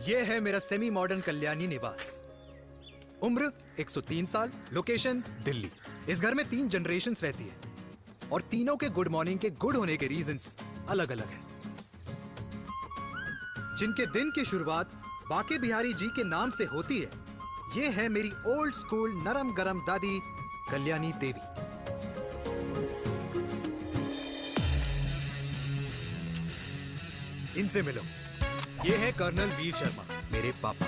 ये है मेरा सेमी मॉडर्न कल्याणी निवास। उम्र 103 साल, लोकेशन दिल्ली। इस घर में 3 जनरेशन्स रहती है और तीनों के गुड मॉर्निंग के गुड होने के रीजंस अलग अलग हैं। जिनके दिन की शुरुआत बाके बिहारी जी के नाम से होती है, ये है मेरी ओल्ड स्कूल नरम गरम दादी कल्याणी देवी। इनसे मिलो। ये है कर्नल वीर शर्मा, मेरे पापा।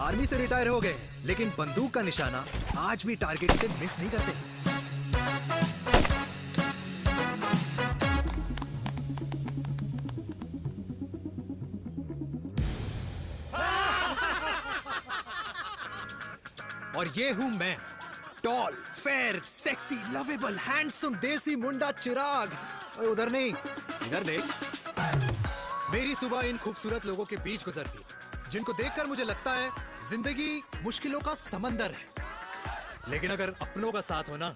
आर्मी से रिटायर हो गए हैं, लेकिन बंदूक का निशाना आज भी टारगेट से मिस नहीं करते। और ये हूं मैं, tall, fair, sexy, lovable, handsome देसी मुंडा चिराग। और उधर नहीं, इधर देख। मेरी सुबह इन खूबसूरत लोगों के बीच गुजरती है, जिनको देखकर मुझे लगता है जिंदगी मुश्किलों का समंदर है। लेकिन अगर अपनों का साथ हो ना,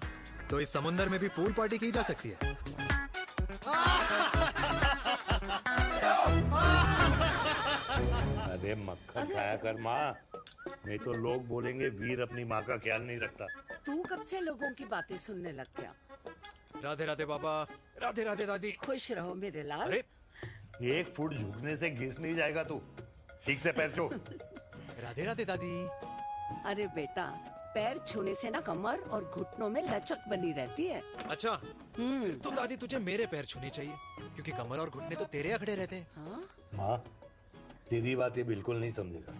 तो इस समुंदर में भी पूल पार्टी की जा सकती है। अरे मक्खन खाया कर माँ, नहीं तो लोग बोलेंगे वीर अपनी माँ का ख्याल नहीं रखता। तू कब से लोगों की बातें सुनने लग गया? राधे राधे बाबा, राधे राधे दादी। खुश रहो मेरे लाल। अरे 1 फुट झुकने से घिस नहीं जाएगा तू, ठीक से पैर छू। राधे राधे दादी। अरे बेटा, पैर छूने से ना कमर और घुटनों में लचक बनी रहती है। अच्छा, फिर तो दादी तुझे मेरे पैर छूने चाहिए, क्योंकि कमर और घुटने तो तेरे अखड़े रहते हैं। हाँ? माँ, तेरी बात ये बिल्कुल नहीं समझेगा।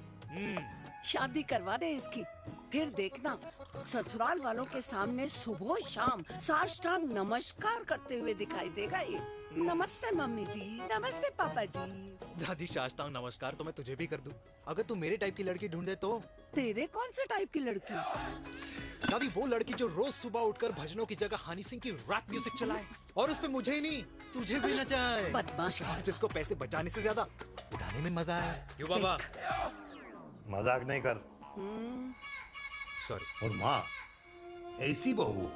शादी करवा दे इसकी, फिर देखना ससुराल वालों के सामने सुबह शाम साष्टांग नमस्कार करते हुए दिखाई देगा ये। नमस्ते मम्मी जी, नमस्ते पापा जी। दादी साष्टांग नमस्कार तो मैं तुझे भी कर दूं, अगर तू मेरे टाइप की लड़की ढूंढ दे तो। तेरे कौन से टाइप की लड़की? दादी वो लड़की जो रोज सुबह उठकर भजनों की जगह हनी सिंह की रैप म्यूजिक चलाए, और उसपे मुझे ही नहीं तुझे भी नचाए। बदमाश। और जिसको पैसे बचाने से ज्यादा उड़ाने में मजा आए। क्यों बाबा? मजाक नहीं कर। सॉरी। और माँ, ऐसी बहू हो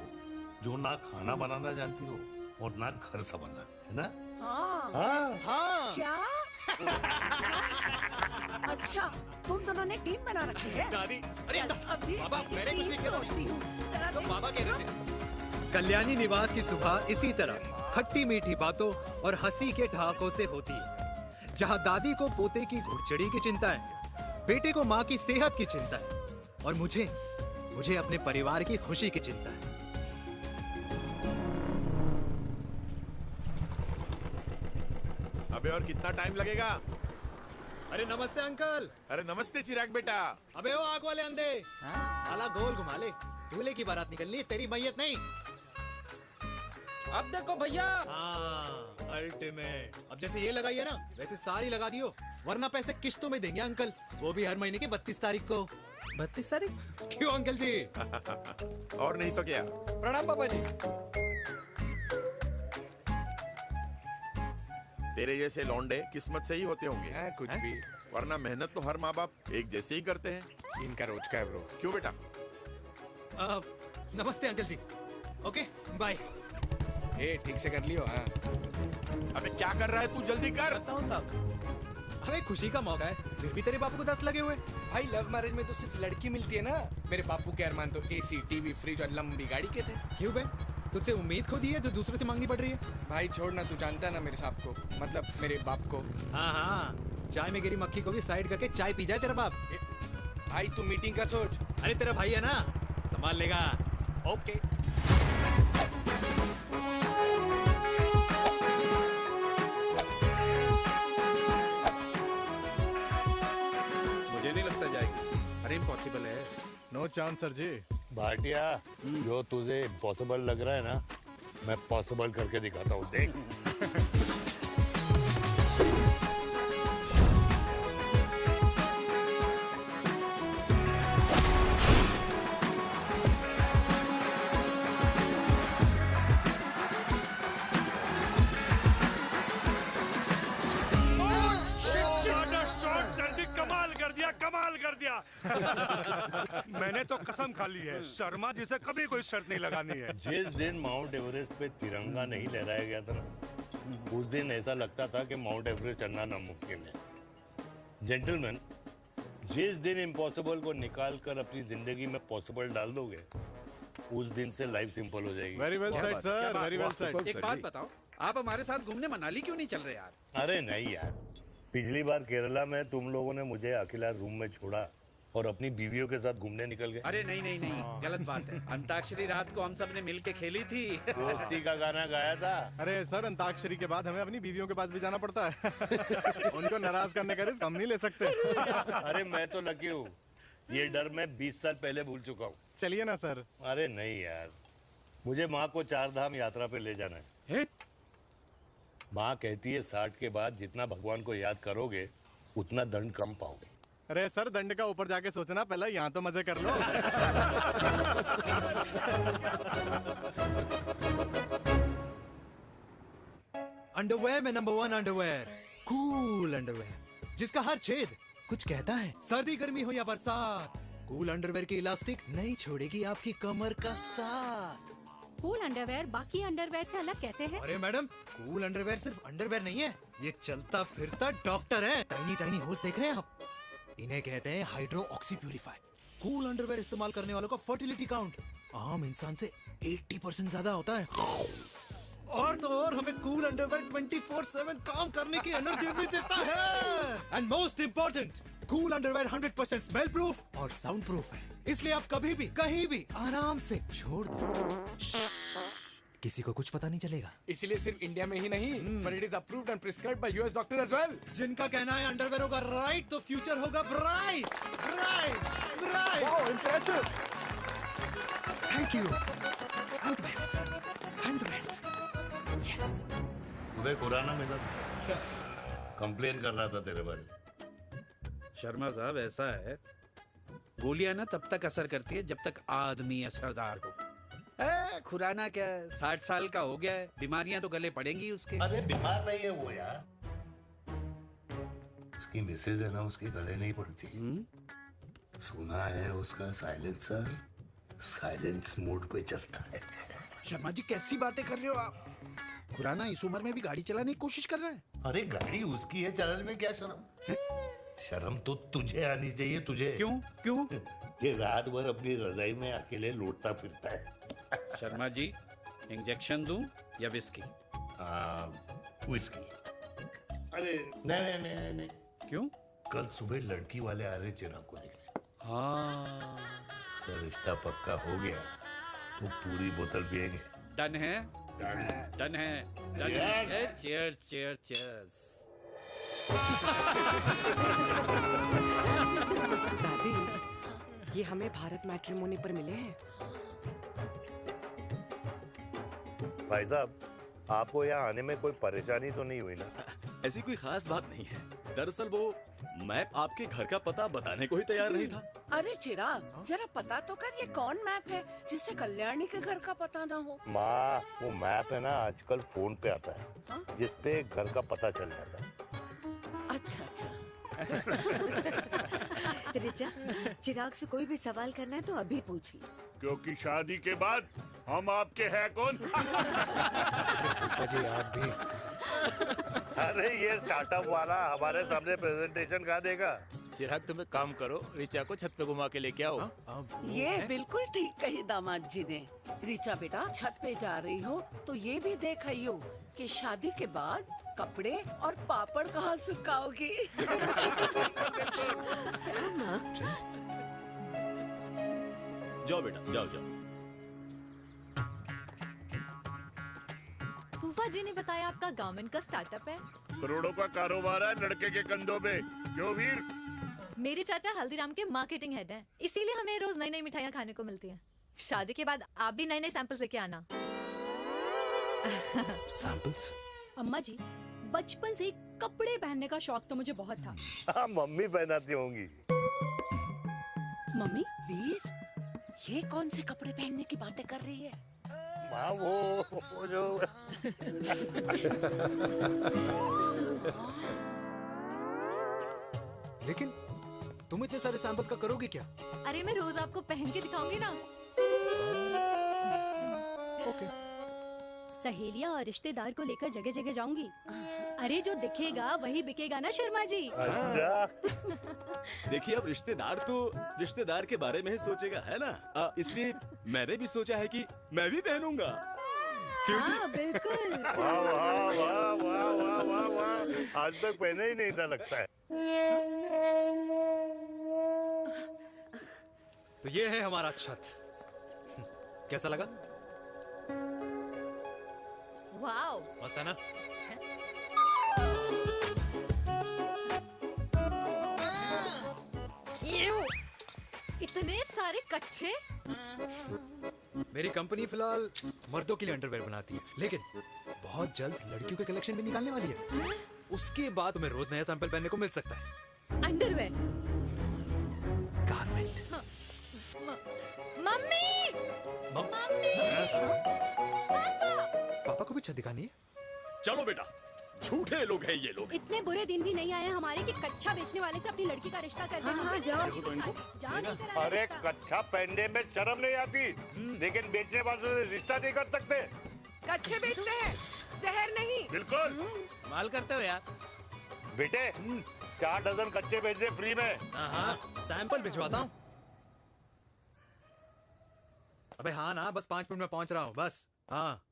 जो ना खाना बनाना जानती हो और ना घर संभालना, है ना? हाँ। हाँ हाँ। क्या? अच्छा, तुम दोनों ने टीम बना रखी है? दादी, अरे अभी बाबा, मैंने कुछ नहीं किया। होती हूँ। जरा तो देख। बाबा कह रहे थे। कल्याणी निवास की सुबह इसी तरह खट्टी मीठी बातों और हंसी के ठहाकों से होती है, जहां दादी को पोते की घुड़चड़ी की चिंता है, बेटे को माँ की सेहत की चिंता है, और मुझे अपने परिवार की खुशी की चिंता है। अबे और कितना टाइम लगेगा? अरे नमस्ते अंकल। अरे नमस्ते चिराग बेटा। अबे वो आग वाले अंधे, साला गोल घुमा ले। दूल्हे की बारात निकलनी, तेरी मैयत नहीं। अब देखो भैया। हाँ, अल्टीमेट। अब जैसे ये लगाई है ना, वैसे सारी लगा दियो, वरना पैसे किस्तों में देंगे अंकल, वो भी हर महीने की 32 तारीख को। 32 तारीख? क्यों अंकल जी? और नहीं तो क्या। प्रणाम पापा जी। तेरे जैसे लौंडे किस्मत से ही होते होंगे। कुछ भी, वरना मेहनत तो हर माँ बाप एक जैसे ही करते हैं। इनका रोज का है ब्रो। क्यों बेटा? नमस्ते अंकल जी। Okay bye. ए ठीक से कर लियो। हाँ अबे क्या कर रहा है तू, जल्दी कर। बताओ साहब। अरे खुशी का मौका है, फिर भी तेरे बापू को 10 लगे हुए। भाई लव मैरिज में तो सिर्फ लड़की मिलती है ना। मेरे बापू के अरमान तो एसी, टीवी, फ्रिज और लंबी गाड़ी के थे। क्यों बे? तुझसे उम्मीद खो दी है जो दूसरे से मांगनी पड़ रही है? भाई छोड़ना, तू जानता है ना मेरे साहब को, मतलब मेरे बाप को। हाँ हाँ, चाय में गिरी मक्खी को भी साइड करके चाय पी जाए तेरा बाप। भाई तू मीटिंग का सोच। अरे तेरा भाई है ना, संभाल लेगा। ओके। मुझे नहीं लगता जाएगी। अरे इम्पॉसिबल है। नो चांस सर जी। भाटिया, जो तुझे इम्पॉसिबल लग रहा है ना, मैं पॉसिबल करके दिखाता हूँ, देख। कमाल कर दिया। मैंने तो कसम खा ली है, शर्मा जी से कभी कोई शर्त नहीं लगानी है। जिस दिन माउंट एवरेस्ट पे तिरंगा नहीं लहराया गया था ना, उस दिन ऐसा लगता था कि माउंट एवरेस्ट चढ़ना नामुमकिन है। जेंटलमैन, जिस दिन इम्पॉसिबल को निकाल कर अपनी जिंदगी में पॉसिबल डाल दोगे, उस दिन से लाइफ सिंपल हो जाएगी। Very well said sir, very well said. एक बात बताओ, आप हमारे साथ घूमने मनाली क्यों नहीं चल रहे यार? अरे नहीं यार, पिछली बार केरला में तुम लोगों ने मुझे अकेला रूम में छोड़ा और अपनी बीवियों के साथ घूमने निकल गए। अरे नहीं नहीं नहीं, गलत बात है। अंताक्षरी रात को हम सब ने मिल के खेली थी। दोस्ती का गाना गाया था। अरे सर, अंताक्षरी के बाद हमें अपनी बीवियों के पास भी जाना पड़ता है। उनको नाराज करने का रिस्क हम नहीं ले सकते। अरे मैं तो लकी हूँ, ये डर मैं 20 साल पहले भूल चुका हूँ। चलिए ना सर। अरे नहीं यार, मुझे माँ को 4 धाम यात्रा पे ले जाना है। माँ कहती है 60 के बाद जितना भगवान को याद करोगे उतना दंड कम पाओगे। अरे सर, दंड का ऊपर जाके सोचना, पहले यहाँ तो मजे कर लो। अंडरवेयर में नंबर 1 अंडरवेयर, कूल अंडरवेयर, जिसका हर छेद कुछ कहता है। सर्दी गर्मी हो या बरसात, कूल अंडरवेयर की इलास्टिक नहीं छोड़ेगी आपकी कमर का साथ। कूल अंडरवेयर बाकी अंडरवेयर से अलग कैसे है? अरे मैडम, कूल अंडरवेयर सिर्फ अंडरवेयर नहीं है, ये चलता फिरता डॉक्टर है। टाइनी टाइनी होल्स देख रहे हैं आप? इन्हें कहते हैं hydro oxy purify. Cool underwear इस्तेमाल करने वालों का फर्टिलिटी काउंट आम इंसान से 80% ज्यादा होता है। और तो और हमें कूल अंडरवेयर 24/7 काम करने की एनर्जी भी देता है। And most important, cool underwear 100% smell proof और साउंड प्रूफ है, इसलिए आप कभी भी कहीं भी आराम से छोड़ दो, किसी को कुछ पता नहीं चलेगा। इसीलिए सिर्फ इंडिया में ही नहीं, but it is approved and prescribed by US doctor as well. जिनका कहना है अंडरवेयर होगा राइट तो फ्यूचर होगा bright, bright, bright. Wow, impressive. Thank you. I'm the best. I'm the best. Yes. तुम्हें खुराना मिला, कंप्लेन कर रहा था तेरे बारे में। शर्मा साहब, ऐसा है, गोलियां ना तब तक असर करती है जब तक आदमी असरदार हो। खुराना क्या, 60 साल का हो गया है, बीमारियां तो गले पड़ेंगी उसके। अरे बीमार नहीं है वो यार, उसकी मिसेज है ना, उसके गले नहीं पड़ती। सुना है उसका साइलेंसर साइलेंस मोड पे चलता है। शर्मा जी, कैसी बातें कर रहे हो आप? खुराना इस उम्र में भी गाड़ी चलाने की कोशिश कर रहा है। अरे गाड़ी उसकी है, चलाने में क्या शर्म? शर्म तो तुझे आनी चाहिए, तुझे। क्यों क्यों? ये रात भर अपनी रजाई में अकेले लौटता फिरता है। शर्मा जी, इंजेक्शन दूं या विस्की? विस्की। अरे नहीं नहीं नहीं नहीं। क्यों? कल सुबह लड़की वाले आ रहे चिराग को देखने। हाँ, तो रिश्ता पक्का हो गया तो पूरी बोतल पिएंगे। डन है, डन है, डन है, डन है। Cheers, cheers, cheers. दादी, ये हमें भारत मैट्रिमोनी पर मिले हैं। भाई साहब, आपको यहाँ आने में कोई परेशानी तो नहीं हुई ना? ऐसी कोई खास बात नहीं है। दरअसल वो मैप आपके घर का पता बताने को ही तैयार नहीं था। अरे चिराग, जरा पता तो कर, ये कौन मैप है जिससे कल्याणी के घर का पता ना हो? माँ, वो मैप है ना आजकल फोन पे आता है। हाँ? जिसपे घर का पता चल जाता है। अच्छा अच्छा। रिचा, चिराग से कोई भी सवाल करना है तो अभी पूछिए। क्योंकि शादी के बाद हम आपके हैं कौन? अजय आप भी। अरे ये स्टार्टअप वाला हमारे सामने प्रेजेंटेशन कहाँ देगा? चिराग, तुम एक काम करो, रिचा को छत पे घुमा के लेके आओ। ये बिल्कुल ठीक कही दामाद जी ने। रिचा बेटा, छत पे जा रही हो तो ये भी देख आइयो कि शादी के बाद कपड़े और पापड़ कहाँ सुखाओगी। जाओ बेटा, जाओ जाओ। फूफा जी ने बताया आपका गारमेंट का स्टार्टअप है। करोड़ों का कारोबार है लड़के के कंधों पे। क्यों वीर? मेरे चाचा हल्दीराम के मार्केटिंग हेड हैं, इसीलिए हमें रोज नई नई मिठाइयाँ खाने को मिलती हैं। शादी के बाद आप भी नए नए सैंपल्स लेके आना। सैंपल्स? अम्मा जी, बचपन से कपड़े पहनने का शौक तो मुझे बहुत था। हाँ, मम्मी पहनाती होंगी। मम्मी? वीर, ये कौन से कपड़े पहनने की बातें कर रही है? माँ, वो जो लेकिन तुम इतने सारे सैंपल्स का करोगे क्या? अरे मैं रोज आपको पहन के दिखाऊंगी ना। ओके। सहेलियां और रिश्तेदार को लेकर जगह जगह जाऊंगी। अरे जो दिखेगा वही बिकेगा ना शर्मा जी। देखिए अब रिश्तेदार के बारे में ही सोचेगा, है ना? इसलिए मैंने भी सोचा है कि मैं भी पहनूंगा। हाँ बिल्कुल। वाह वाह वाह वाह वाह वाह वाह, आज तक पहने ही नहीं था लगता है। तो ये है हमारा छत। कैसा लगा? वाओ, मस्त है ना? इतने सारे कच्चे। मेरी कंपनी फिलहाल मर्दों के लिए अंडरवेयर बनाती है, लेकिन बहुत जल्द लड़कियों के कलेक्शन भी निकालने वाली है। उसके बाद तुम्हें रोज नया सैंपल पहनने को मिल सकता है। अंडरवेयर। गारमेंट। मम्मी। मम्मी। पापा को भी छत दिखानी है। चलो बेटा, झूठे लोग हैं ये लोग। इतने बुरे दिन भी नहीं आए हमारे कि कच्चा बेचने वाले से अपनी लड़की का रिश्ता कर देना। हाँ, जाओ। अरे कच्चा पहनने में शर्म नहीं आती, लेकिन बेचने वालों से रिश्ता नहीं कर सकते। कच्चे बेचते हैं, जहर नहीं। बिल्कुल माल करते हो यार। बेटे 4 डजन कच्चे भेज दे फ्री में। हाँ, सैंपल भिजवाता हूँ। अबे हाँ ना, बस 5 मिनट में पहुंच रहा हूँ बस। हाँ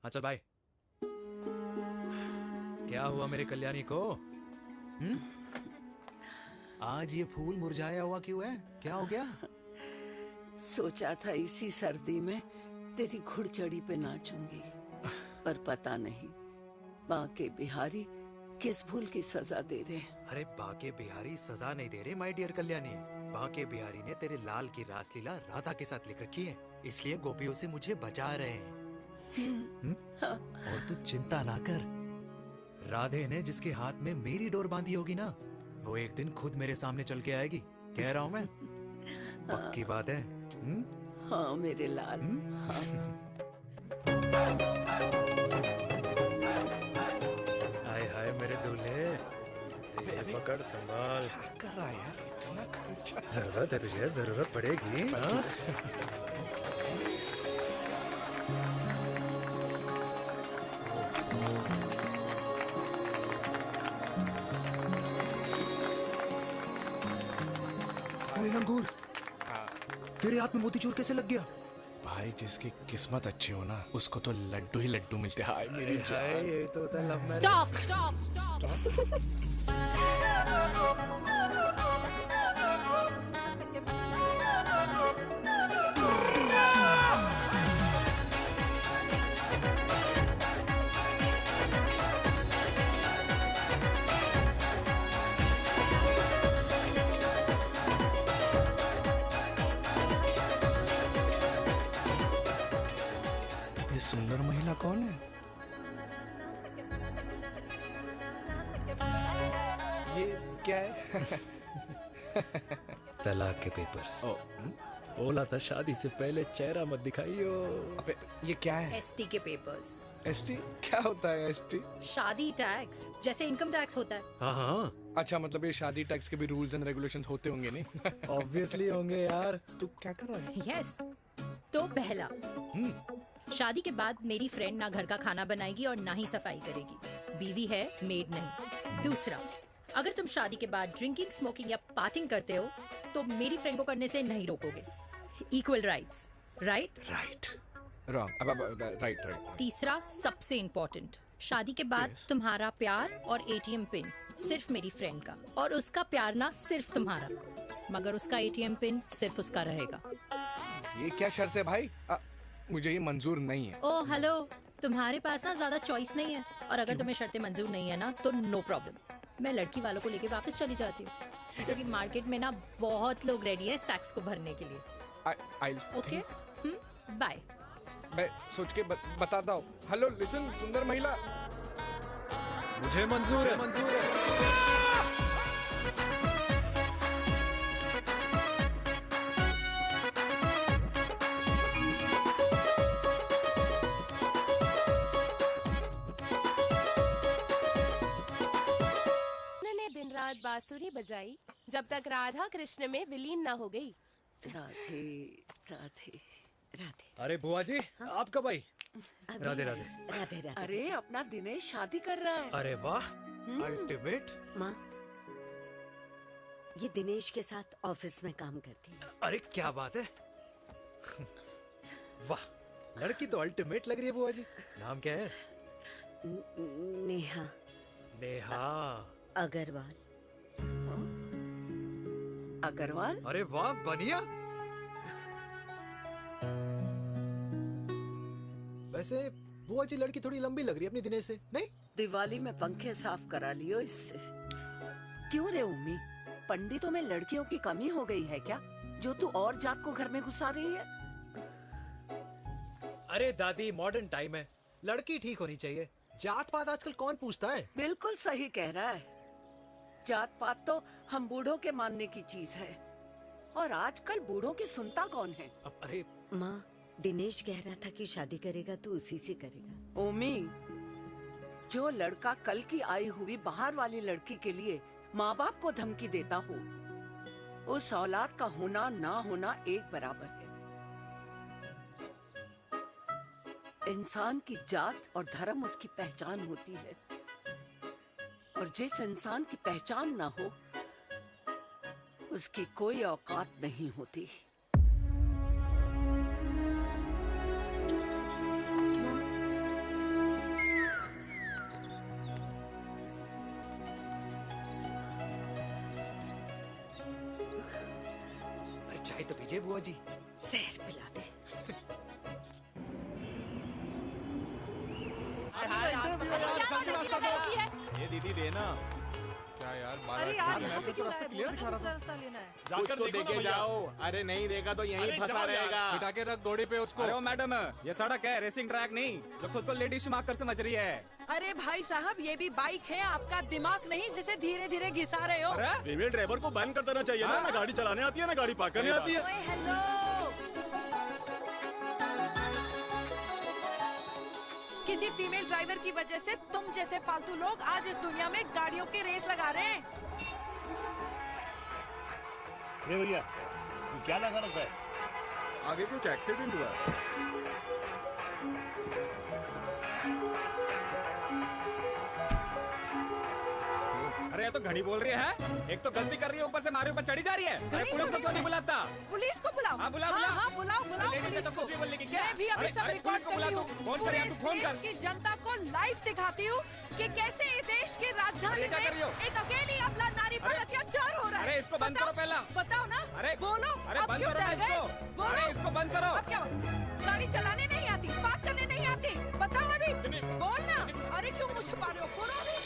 चल भाई। क्या हुआ मेरे कल्याणी को? आज ये फूल मुरझाया हुआ क्यों है? क्या हो गया? सोचा था इसी सर्दी में तेरी घुड़चड़ी पे नाचूंगी, पर पता नहीं बांके बिहारी किस भूल की सजा दे रहे। अरे बांके बिहारी सजा नहीं दे रहे माय डियर कल्याणी। बांके बिहारी ने तेरे लाल की रासलीला राधा के साथ लिख रखी है, इसलिए गोपियों से मुझे बचा रहे हैं। और तू चिंता ना कर, राधे ने जिसके हाथ में मेरी डोर बांधी होगी ना, वो एक दिन खुद मेरे सामने चल के आएगी। कह रहा हूँ मैं, पक्की बात है। हाँ मेरे लाल। हाय हाय मेरे दूल्हे, पकड़ संभाल। क्या कर रहा है यार, इतना खर्चा। जरूरत है तुझे, जरूरत पड़ेगी। हाँ? लंगूर, तेरे हाथ में मोतीचूर कैसे लग गया? भाई जिसकी किस्मत अच्छी हो ना, उसको तो लड्डू ही लड्डू मिलते हैं। हाय मेरी जान। ये तो होता है love marriage. Stop stop stop. ये सुंदर महिला कौन है? ये क्या है? तलाक के पेपर्स। बोला था शादी से पहले चेहरा मत दिखाइयो। अबे ये क्या है? एसटी के पेपर्स। एसटी क्या होता है? एसटी शादी टैक्स, जैसे इनकम टैक्स होता है। हाँ। अच्छा, मतलब ये शादी टैक्स के भी रूल्स एंड रेगुलेशंस होते होंगे नहीं? ऑब्वियसली होंगे यार। तू क्या कर रहा है? यस। तो पहला, शादी के बाद मेरी फ्रेंड ना घर का खाना बनाएगी और ना ही सफाई करेगी। बीवी है, मेड नहीं। दूसरा, अगर तुम शादी के बाद ड्रिंकिंग, स्मोकिंग या पार्टिंग करते हो तो मेरी फ्रेंड को करने से नहीं रोकोगे। Equal rights, right? Right. Wrong. अब राइट। तीसरा, सबसे इम्पोर्टेंट, शादी के बाद तुम्हारा प्यार और एटीएम पिन सिर्फ मेरी फ्रेंड का, और उसका प्यार ना सिर्फ तुम्हारा, मगर उसका एटीएम पिन सिर्फ उसका रहेगा। ये क्या शर्त है भाई? मुझे ये मंजूर नहीं है। ओ हेलो, तुम्हारे पास ना ज्यादा चॉइस नहीं है, और अगर तुम्हें शर्तें मंजूर नहीं है ना तो नो प्रॉब्लम, मैं लड़की वालों को लेके वापस चली जाती हूँ, क्योंकि मार्केट में ना बहुत लोग रेडी है इस टैक्स को भरने के लिए। Okay, bye. मैं सोच के बताता हूँ। हेलो लिसन, सुंदर महिला, मुझे मंजूर है। दिन रात बांसुरी बजाई जब तक राधा कृष्ण में विलीन ना हो गई। राधे राधे राधे। अरे बुआ जी, आप कब आई? राधे राधे। राधे राधे। अरे अपना दिनेश शादी कर रहा है। अरे वाह, अल्टीमेट। माँ, ये दिनेश के साथ ऑफिस में काम करती है। अरे क्या बात है। वाह, लड़की तो अल्टीमेट लग रही है बुआ जी। नाम क्या है? नेहा। नेहा अग्रवाल। अग्रवाल? अरे वाह, बढ़िया। वैसे बुआ जी लड़की थोड़ी लंबी लग रही है अपनी दिनेश से, नहीं? दिवाली में पंखे साफ करा लियो इससे। क्यों रे उम्मी, पंडितों में लड़कियों की कमी हो गई है क्या, जो तू और जात को घर में घुसा रही है? अरे दादी, मॉडर्न टाइम है, लड़की ठीक होनी चाहिए। जात पात आजकल कौन पूछता है? बिल्कुल सही कह रहा है। जात पात तो हम बूढ़ों के मानने की चीज है, और आजकल बूढ़ों की सुनता कौन है? अरे माँ, दिनेश कह रहा था कि शादी करेगा तो उसी से करेगा। ओमी, जो लड़का कल की आई हुई बाहर वाली लड़की के लिए माँ बाप को धमकी देता हो, उस औलाद का होना ना होना एक बराबर है। इंसान की जात और धर्म उसकी पहचान होती है, और जिस इंसान की पहचान ना हो, उसकी कोई औकात नहीं होती। अरे चाय तो पीजिए बुआ जी। जहर पिला दे। ये दीदी देना। क्या यार, अरे यार, यहाँ से क्यों लाए? बोला था दूसरा रास्ता लेना है। कुछ तो देके जाओ। अरे नहीं देगा तो यहीं फंसा रहेगा। बिठा के रख घोड़े पे उसको। अरे ओ मैडम, ये सड़क है, रेसिंग ट्रैक नहीं जो खुद को लेडी शिमाक कर समझ रही है। अरे भाई साहब, ये भी बाइक है, आपका दिमाग नहीं जिसे धीरे धीरे घिसा रहे हो। फीमेल ड्राइवर को बैन कर देना चाहिए ना। ना गाड़ी चलाने आती है, ना गाड़ी पार्क करने आती है। ओए हेलो, किसी फीमेल ड्राइवर की वजह से तुम जैसे फालतू लोग आज इस दुनिया में गाड़ियों की रेस लगा रहे हैं। ये भैया, ये क्या लगा रखा है? आगे कुछ एक्सीडेंट हुआ है। अरे ये तो घड़ी बोल रही है। एक तो गलती कर रही है, ऊपर से हमारे ऊपर चढ़ी जा रही है। अरे पुलिस को क्यों नहीं बुलाता? पुलिस को बुलाओ। हाँ, बुलाओ, बुलाओ। हाँ, बुलाओ बुलाओ लेडीज पुलिस तो को। कुछ भी बोलने की क्या? मैं भी अभी अरे, सब अरे, रिकॉर्ड पुलिस को कर बुला रही तू। हूँ। फोन कर यार, तू फोन कर। देश की जनता को लाइव दिखाती हूँ कि कैसे इस देश की राजधानी अरे, क्या कर रही हो? में एक अकेली अबला नारी पर अत्याचार हो रहा है। अरे, इसको बंद करो पहला। बताओ ना। अरे बोलो। अरे अब बंद क्यों करो ना डर गए? इसको। बोलो। अरे इसको बंद करो। अब क्या गाड़ी चलाने नहीं आती, बात करने नहीं आती? बताओ अभी। बोल ना। अरे क्यों मुझे छुपा रहे हो? बोलो अभी।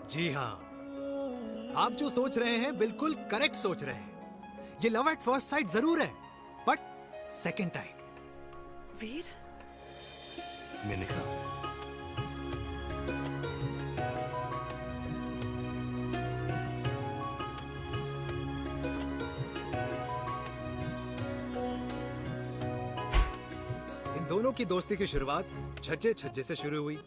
जी हाँ, आप जो सोच रहे हैं बिल्कुल करेक्ट सोच रहे हैं। ये लव एट फर्स्ट साइट जरूर है, बट सेकंड टाइम। वीर, मैंने कहा इन दोनों की दोस्ती की शुरुआत छज्जे छज्जे से शुरू हुई।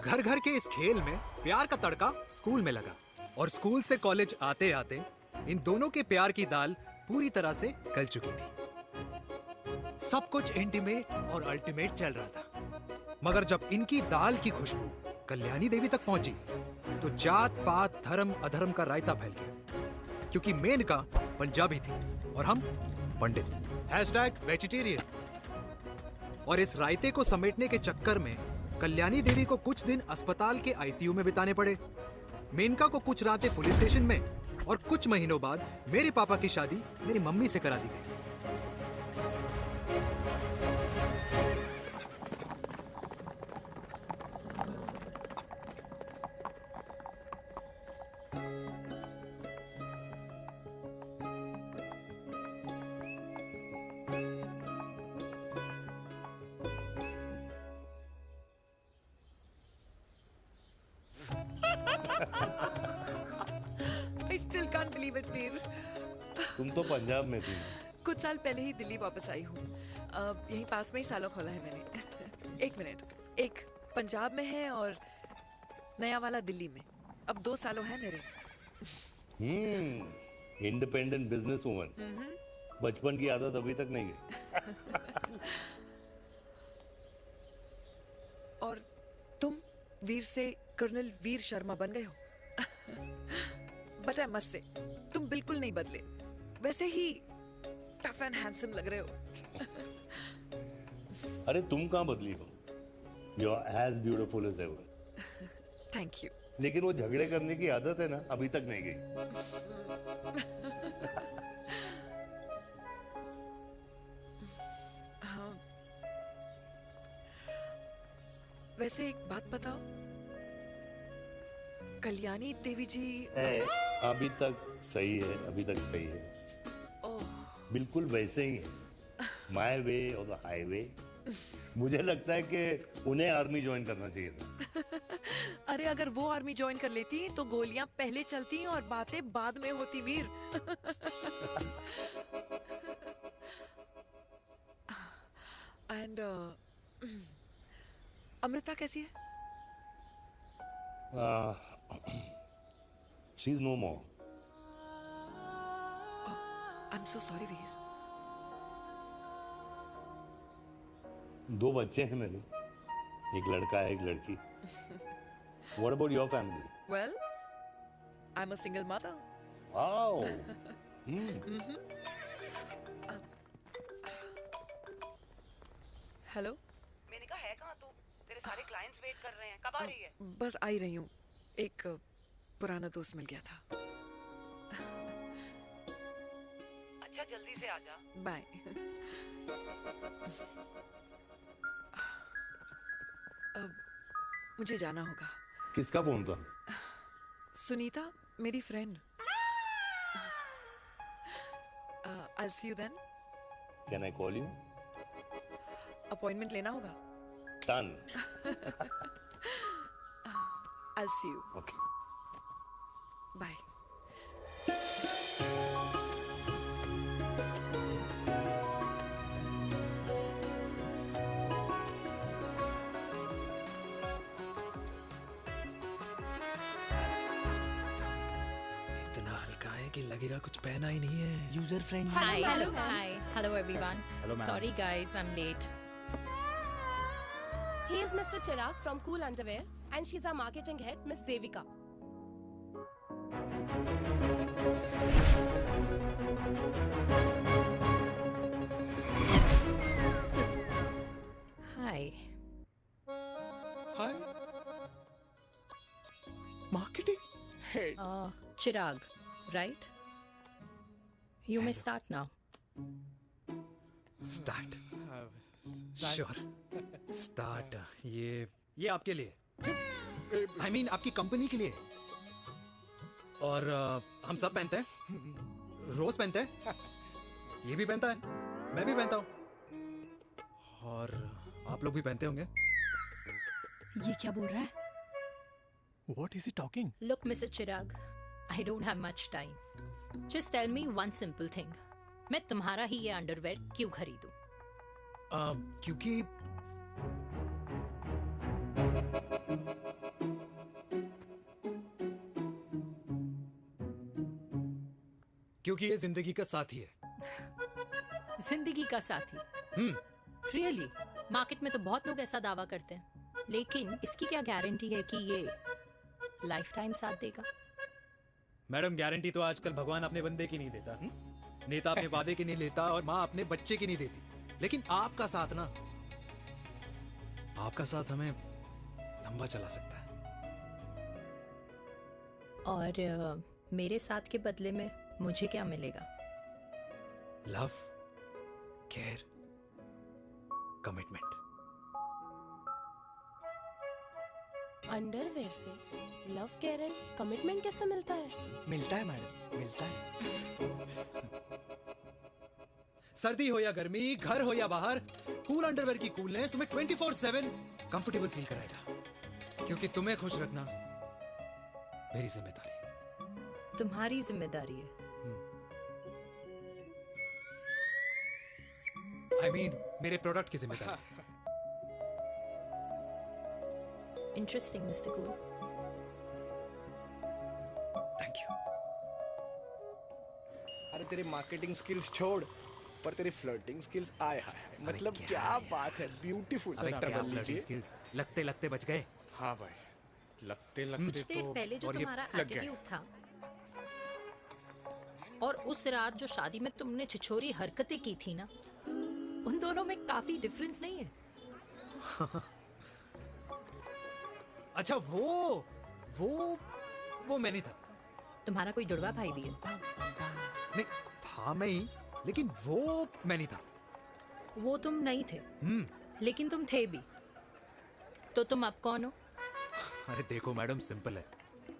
घर घर के इस खेल में प्यार का तड़का स्कूल में लगा, और स्कूल से कॉलेज आते आते इन दोनों के प्यार की दाल पूरी तरह से गल चुकी थी। सब कुछ इंटीमेट और अल्टीमेट चल रहा था, मगर जब इनकी दाल की खुशबू कल्याणी देवी तक पहुंची तो जात पात धर्म अधर्म का रायता फैल गया, क्योंकि मेनका पंजाबी थी और हम पंडित। #वेजिटेरियन। और इस रायते को समेटने के चक्कर में कल्याणी देवी को कुछ दिन अस्पताल के आईसीयू में बिताने पड़े, मेनका को कुछ रातें पुलिस स्टेशन में, और कुछ महीनों बाद मेरे पापा की शादी मेरी मम्मी से करा दी गई। I still can't believe it, वीर। तुम तो पंजाब में थी। कुछ साल पहले ही दिल्ली वापस आई हूँ। यहीं पास में ही सालों खोला है मैंने। एक मिनट, एक पंजाब में है और नया वाला दिल्ली में। अब 2 सालों है मेरे। इंडिपेंडेंट बिजनेस वूमन, बचपन की आदत अभी तक नहीं गई। और तुम वीर से कर्नल वीर शर्मा बन गए हो। बट आई मस्ट से तुम बिल्कुल नहीं बदले, वैसे ही टफ एंड हैंडसम लग रहे हो। अरे तुम कहाँ बदली हो? You are as beautiful as ever. Thank you. लेकिन वो झगड़े करने की आदत है ना, अभी तक नहीं गई। हाँ। वैसे एक बात बताओ, कल्याणी देवी जी अभी तक सही है, अभी तक सही है, बिल्कुल वैसे ही है। माय वे और द हाईवे। मुझे लगता है कि उन्हें आर्मी ज्वाइन करना चाहिए था। अरे अगर वो आर्मी ज्वाइन कर लेती तो गोलियां पहले चलती और बातें बाद में होती वीर। एंड अमृता कैसी है? She is no more. I am so sorry Veer. 2 बच्चे हैं मेरे, एक लड़का है, एक लड़की। What about your family? Well, I'm a single mother. Wow. Hello. मैंने कहा है कहाँ तू? तेरे सारे क्लाइंट्स वेट कर रहे हैं, कब आ रही है? बस आ ही रही हूँ, एक पुराना दोस्त मिल गया था। अच्छा जल्दी से आ जा। बाय। अब मुझे जाना होगा। किसका फोन था? सुनीता, मेरी friend. I'll see you then. Can I call you? Appointment लेना होगा। Done. I'll see you. Okay. Bye. कि लगेगा कुछ पहना ही नहीं है। User friendly. Hi. Hello everyone. Hello, ma'am. Sorry guys, I'm late. He is Mr. Chirag from Cool Underwear and she's our marketing head, Miss Devika. Hi. Hi. Marketing head. Chirag, right? You may start now. Start. Sure. Start. ये आपके लिए। I mean आपकी company के लिए। और हम सब पहनते हैं। रोज पहनते हैं। ये भी पहनता है, मैं भी पहनता हूँ। और आप लोग भी पहनते होंगे। ये क्या बोल रहा है? What is he talking? Look, Mr. Chirag, I don't have much time. Just tell me one simple thing. मैं तुम्हारा ही ये अंडरवेयर क्यों खरीदूं? क्योंकि ये जिंदगी का साथी है। जिंदगी का साथी? Really? मार्केट में तो बहुत लोग ऐसा दावा करते हैं, लेकिन इसकी क्या गारंटी है कि ये लाइफ टाइम साथ देगा? मैडम, गारंटी तो आजकल भगवान अपने बंदे की नहीं देता, नेता अपने वादे की नहीं लेता और माँ अपने बच्चे की नहीं देती। लेकिन आपका साथ ना, आपका साथ हमें लंबा चला सकता है। और मेरे साथ के बदले में मुझे क्या मिलेगा? Love, care, commitment. अंडरवेयर से लव, केयर एंड कमिटमेंट कैसे मिलता है? मिलता है मैडम, मिलता है। सर्दी हो या गर्मी, घर हो या बाहर, कूल अंडरवेयर की कूलनेस तुम्हें 24/7 कंफर्टेबल फील कराएगा। क्योंकि तुम्हें खुश रखना मेरी जिम्मेदारी है। तुम्हारी जिम्मेदारी है? I mean, मेरे प्रोडक्ट की जिम्मेदारी है। Interesting, Mr. Cool. Thank you. तेरे मार्केटिंग स्किल्स छोड़, पर तेरी फ्लर्टिंग स्किल्स आए हाय, मतलब क्या बात है, ब्यूटीफुल। स्किल्स लगते लगते बच गए। हाँ भाई, लगते लगते कुछ देर तो पहले जो और ये तुम्हारा लग गया। एटीट्यूड था और उस रात जो शादी में तुमने छिछोरी हरकतें की थी ना, उन दोनों में काफी डिफरेंस नहीं है? अच्छा वो मैं नहीं था। तुम्हारा कोई जुड़वा भाई भी है? नहीं था मैं ही, लेकिन वो मैं नहीं था। वो तुम नहीं थे, लेकिन तुम थे भी। तो तुम अब कौन हो? अरे देखो मैडम, सिंपल है।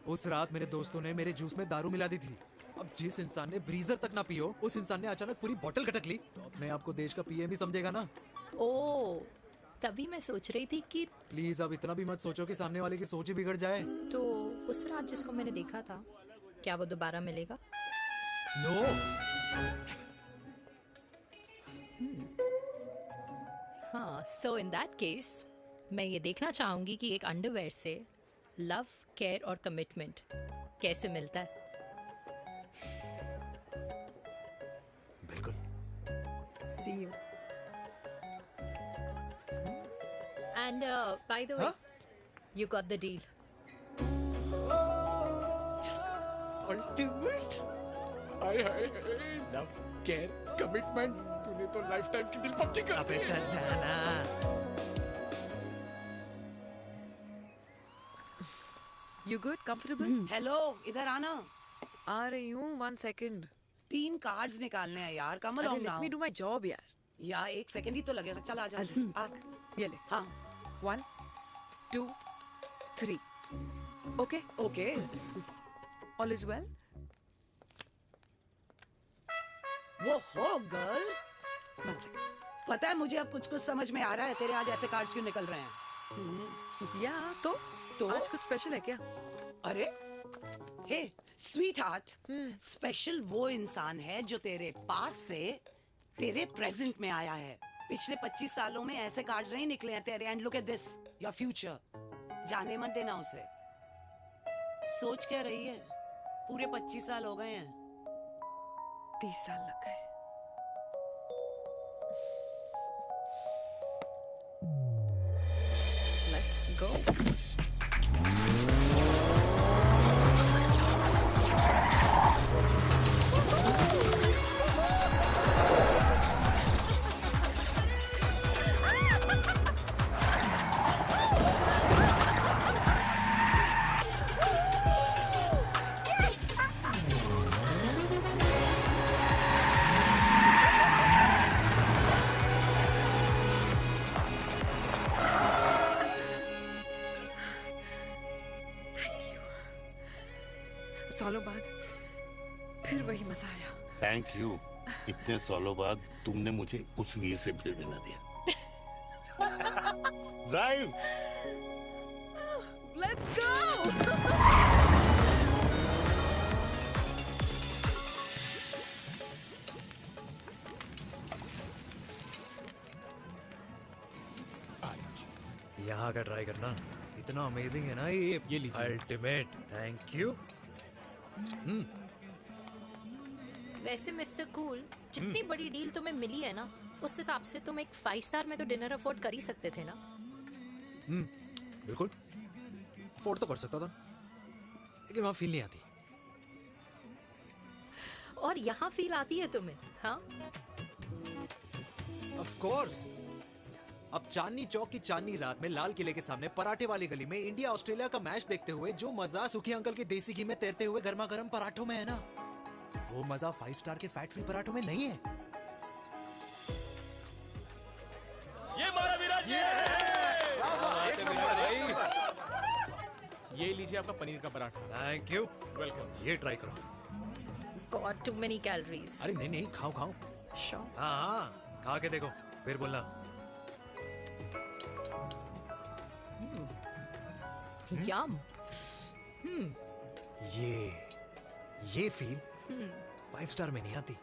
उस रात मेरे दोस्तों ने मेरे जूस में दारू मिला दी थी। अब जिस इंसान ने ब्रीजर तक ना पियो, उस इंसान ने अचानक पूरी बोतल खटक ली, तो अपने आप को देश का पीएम ही समझेगा ना। ओ, तभी मैं सोच रही थी कि प्लीज अब इतना भी मत सोचो कि सामने वाले की सोच ही बिगड़ जाए। तो उस रात जिसको मैंने देखा था, क्या वो दोबारा मिलेगा? नो। हाँ, सो इन दैट केस मैं ये देखना चाहूंगी कि एक अंडरवेयर से लव, केयर और कमिटमेंट कैसे मिलता है। बिल्कुल। See you. And by the way, you got the deal. Ultimate. Hi hi hi, love, care, commitment, तूने तो लाइफ टाइम की डील पक्की कर दी है। चल जाना। You good? Comfortable? हेलो, इधर आना। आ रही हूँ, 1 second. 3 कार्ड्स निकालने हैं यार, कम अरे along let now। me do my job यार. यार 1 सेकंड ही तो लगेगा, चल आजा। आ, ये ले. हाँ। 1, 2, 3. Okay? Okay. All is well? वो हो गर्ल। 1 second. पता है मुझे अब कुछ समझ में आ रहा है, तेरे आज ऐसे कार्ड्स क्यों निकल रहे हैं। या तो आज कुछ स्पेशल है क्या? अरे हे स्वीट हार्ट, स्पेशल वो इंसान है जो तेरे पास से तेरे प्रेजेंट में आया है। पिछले 25 सालों में ऐसे कार्ड्स नहीं निकले हैं तेरे। And look at this, your future. जाने मत देना उसे। सोच क्या रही है, पूरे 25 साल हो गए हैं। 30 साल लग गए। Let's go. सालों बाद फिर वही मजा आया। Thank you. इतने सालों बाद तुमने मुझे उस वीर से फिर मिला दिया। ड्राइव। Let's go. यहाँ का ट्राई करना, इतना अमेजिंग है ना ये लीजिए। अल्टीमेट। Thank you. वैसे मिस्टर कूल, जितनी बड़ी डील तुम्हें मिली है ना, उस हिसाब से तुम एक 5 स्टार में तो डिनर अफोर्ड कर ही सकते थे ना। बिल्कुल अफोर्ड तो कर सकता था, लेकिन वहां फील नहीं आती। और यहाँ फील आती है तुम्हें? हाँ, ऑफ कोर्स। अब चांदनी चौक की चांदनी रात में लाल किले के सामने पराठे वाली गली में इंडिया ऑस्ट्रेलिया का मैच देखते हुए जो मजा सुखी अंकल के देसी घी में तैरते हुए गर्मा गर्म पराठों में है ना, वो मजा 5 स्टार के फैट फ्री पराठों में नहीं है। ये मारा विराज। ये लीजिए आपका पनीर का पराठा। Thank you. वेलकम। ये ट्राई करो। Got too many calories. अरे नहीं नहीं, खाओ खाओ। श्योर। हाँ, खा के देखो फिर बोलना। यम। ये फील 5 स्टार में नहीं आती।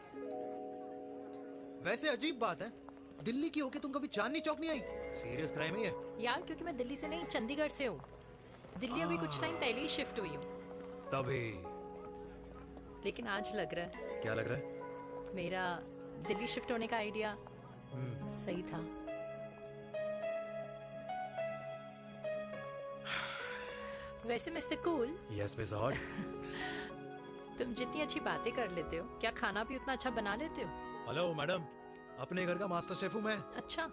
वैसे अजीब बात है, दिल्ली की होके तुम कभी चांदनी चौक नहीं आई? सीरियस क्राइम ही है यार, क्योंकि मैं दिल्ली से नहीं, चंडीगढ़ से हूँ। दिल्ली अभी कुछ टाइम पहले ही शिफ्ट हुई हूँ। तभी। लेकिन आज लग रहा है। क्या लग रहा है? मेरा दिल्ली शिफ्ट होने का आइडिया सही था। वैसे mister cool, yes miss hot. तुम जितनी अच्छी बातें कर लेते हो, क्या खाना भी उतना अच्छा बना लेते हो? हेलो मैडम, अपने घर का मास्टर शेफ हूँ मैं। अच्छा।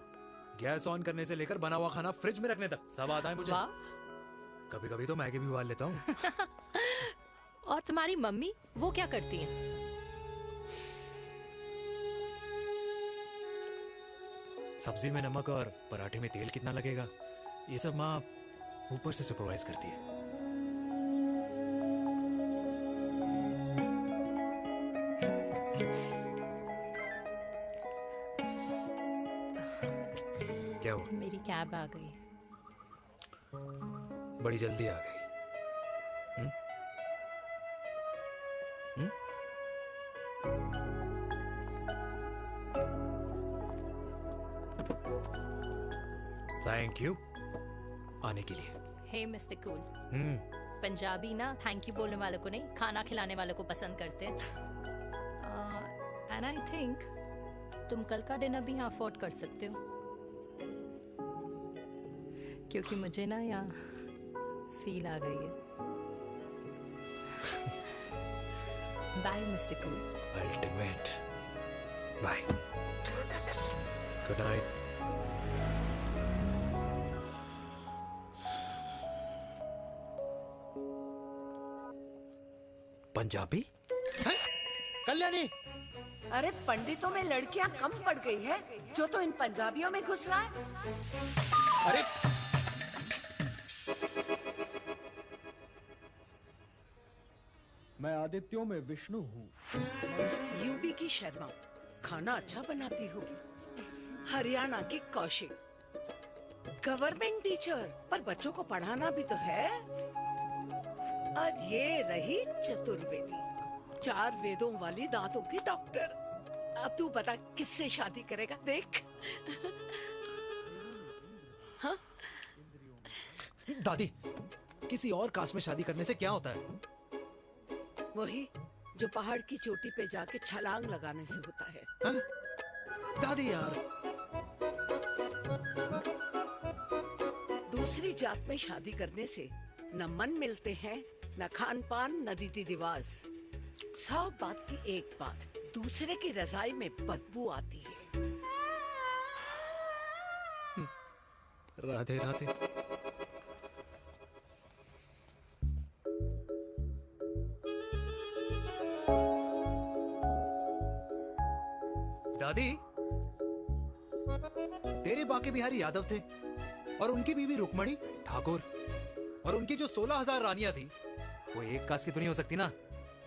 गैस ऑन करने से लेकर बना हुआ खाना फ्रिज में रखने तक सब आता है मुझे। कभी कभी तो मैगी भी उबाल लेता हूँ। और तुम्हारी मम्मी वो क्या करती हैं? सब्जी में नमक और पराठे में तेल कितना लगेगा, ये सब माँ ऊपर से सुपरवाइज करती है। क्या हुआ? मेरी कैब आ गई। बड़ी जल्दी आ गई। थैंक यू आने के लिए। हे मिस्टर कूल, पंजाबी ना थैंक यू बोलने वालों को नहीं, खाना खिलाने वालों को पसंद करते हैं। एंड आई थिंक तुम कल का डिनर भी यहाँ अफोर्ड कर सकते हो, क्योंकि मुझे ना यहाँ फील आ गई है। Bye mister cool. Ultimate. Bye. Good night. Punjabi? Kalyani, अरे पंडितों में लड़कियां कम पड़ गई है जो तो इन पंजाबियों में घुस रहा है। अरे मैं आदित्यों में विष्णु हूँ। यूपी की शर्मा खाना अच्छा बनाती होगी, हरियाणा की कौशिक गवर्नमेंट टीचर, पर बच्चों को पढ़ाना भी तो है। और ये रही चतुर्वेदी, 4 वेदों वाली दांतों की डॉक्टर। अब तू बता किससे शादी करेगा? देख। हाँ? दादी, किसी और कास्ट में शादी करने से क्या होता है? वही जो पहाड़ की चोटी पे जाके छलांग लगाने से होता है। हाँ? दादी यार, दूसरी जात में शादी करने से न मन मिलते हैं, न खान पान, न रीति रिवाज। 100 बात की एक बात, दूसरे की रजाई में बदबू आती है। राधे राधे। दादी, तेरे बाके बिहारी यादव थे और उनकी बीवी रुक्मणी ठाकुर, और उनकी जो 16,000 रानियां थी वो एक कास्ट की तो नहीं हो सकती ना?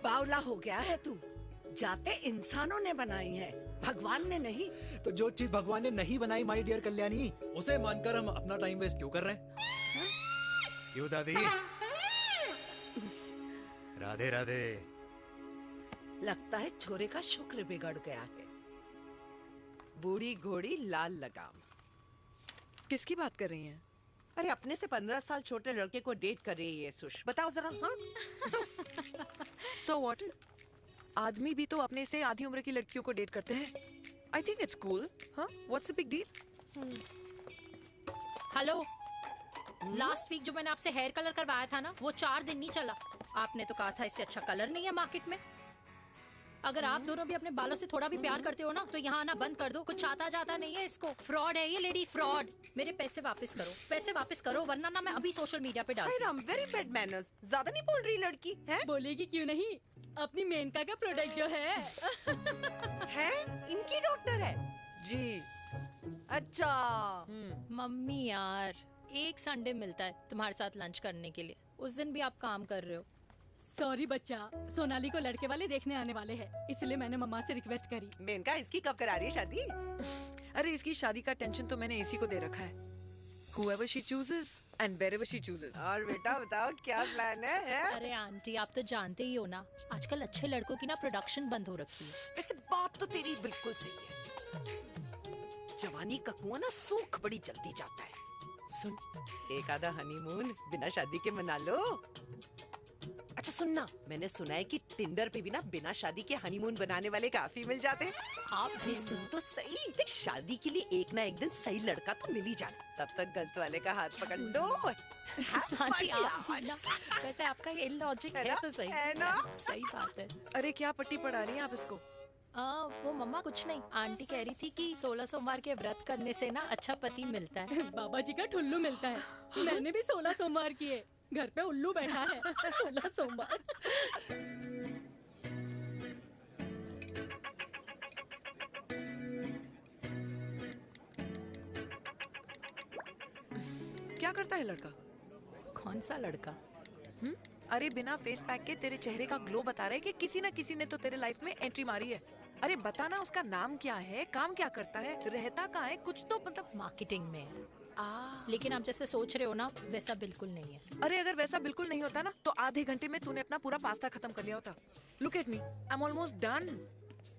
बावला हो गया है तू। जाते इंसानों ने बनाई है, भगवान ने नहीं। तो जो चीज भगवान ने नहीं बनाई माय डियर कल्याणी, उसे मानकर हम अपना टाइम वेस्ट क्यों कर रहे हैं? क्यों दादी? राधे राधे। लगता है छोरे का शुक्र बिगड़ गया है। बूढ़ी घोड़ी लाल लगाम। किसकी बात कर रही हैं? अरे अपने से 15 साल छोटे लड़के को डेट कर रही है सुश। बताओ जरा। हाँ? So what? आदमी भी तो अपने से आधी उम्र की लड़कियों को डेट करते हैं। I think it's cool. हाँ? What's the big deal? Hello, last week जो मैंने आपसे हेयर कलर करवाया था ना, वो 4 दिन नहीं चला। आपने तो कहा था इससे अच्छा कलर नहीं है मार्केट में। अगर आप दोनों भी अपने बालों से थोड़ा भी प्यार करते हो ना, तो यहाँ आना बंद कर दो। कुछ आता जाता नहीं है इसको। फ्रॉड है ये लेडी, फ्रॉड। मेरे पैसे वापस करो, पैसे वापस करो, वरना ना मैं अभी सोशल मीडिया पे डाल दूँ। Very bad manners. ज्यादा नहीं बोल रही लड़की है? बोलेगी क्यों नहीं? अपनी मेनका का प्रोडक्ट जो है इनकी डॉक्टर है जी। अच्छा मम्मी यार, एक संडे मिलता है तुम्हारे साथ लंच करने के लिए, उस दिन भी आप काम कर रहे हो। सॉरी बच्चा, सोनाली को लड़के वाले देखने आने वाले हैं, इसलिए मैंने मम्मा से रिक्वेस्ट करी। मेनका, इसकी कब करा रही है शादी? अरे इसकी शादी का टेंशन तो मैंने इसी को दे रखा है। Whoever she chooses and wherever she chooses. और बेटा बताओ क्या प्लान है? अरे आंटी, आप तो जानते ही हो ना, आजकल अच्छे लड़कों की ना प्रोडक्शन बंद हो रखी है। वैसे बात तो तेरी बिल्कुल सही है। जवानी का कुआं ना सूख बड़ी जल्दी जाता है। सुन, एक आधा हनीमून बिना शादी के मना लो। अच्छा सुनना, मैंने सुना है कि टिंडर पे भी ना बिना शादी के हनीमून बनाने वाले काफी मिल जाते हैं। आप अरे सुन तो सही, देख शादी के लिए एक ना एक दिन सही लड़का तो मिल ही जाना, तब तक गलत वाले का हाथ पकड़ लो। हाँ जी, आप भी ना, वैसे आपका ये लॉजिक है तो सही है ना, सही बात है। अरे क्या पट्टी पढ़ा रही हैं आप इसको? वो मम्मा कुछ नहीं, आंटी कह रही थी कि 16 सोमवार के व्रत करने से ना अच्छा पति मिलता है। बाबा जी का ठुल्लू मिलता है। मैंने भी 16 सोमवार किए, घर पे उल्लू बैठा है। 16 सोमवार। क्या करता है लड़का? कौन सा लड़का? अरे बिना फेस पैक के तेरे चेहरे का ग्लो बता रहा है कि किसी ना किसी ने तो तेरे लाइफ में एंट्री मारी है। अरे बताना उसका नाम क्या है, काम क्या करता है, रहता कहाँ है, कुछ तो मतलब। मार्केटिंग में। लेकिन आप जैसे सोच रहे हो ना, वैसा बिल्कुल नहीं है। अरे अगर वैसा बिल्कुल नहीं होता ना तो आधे घंटे में तूने अपना पूरा पास्ता खत्म कर लिया होता। Look at me, I am almost done.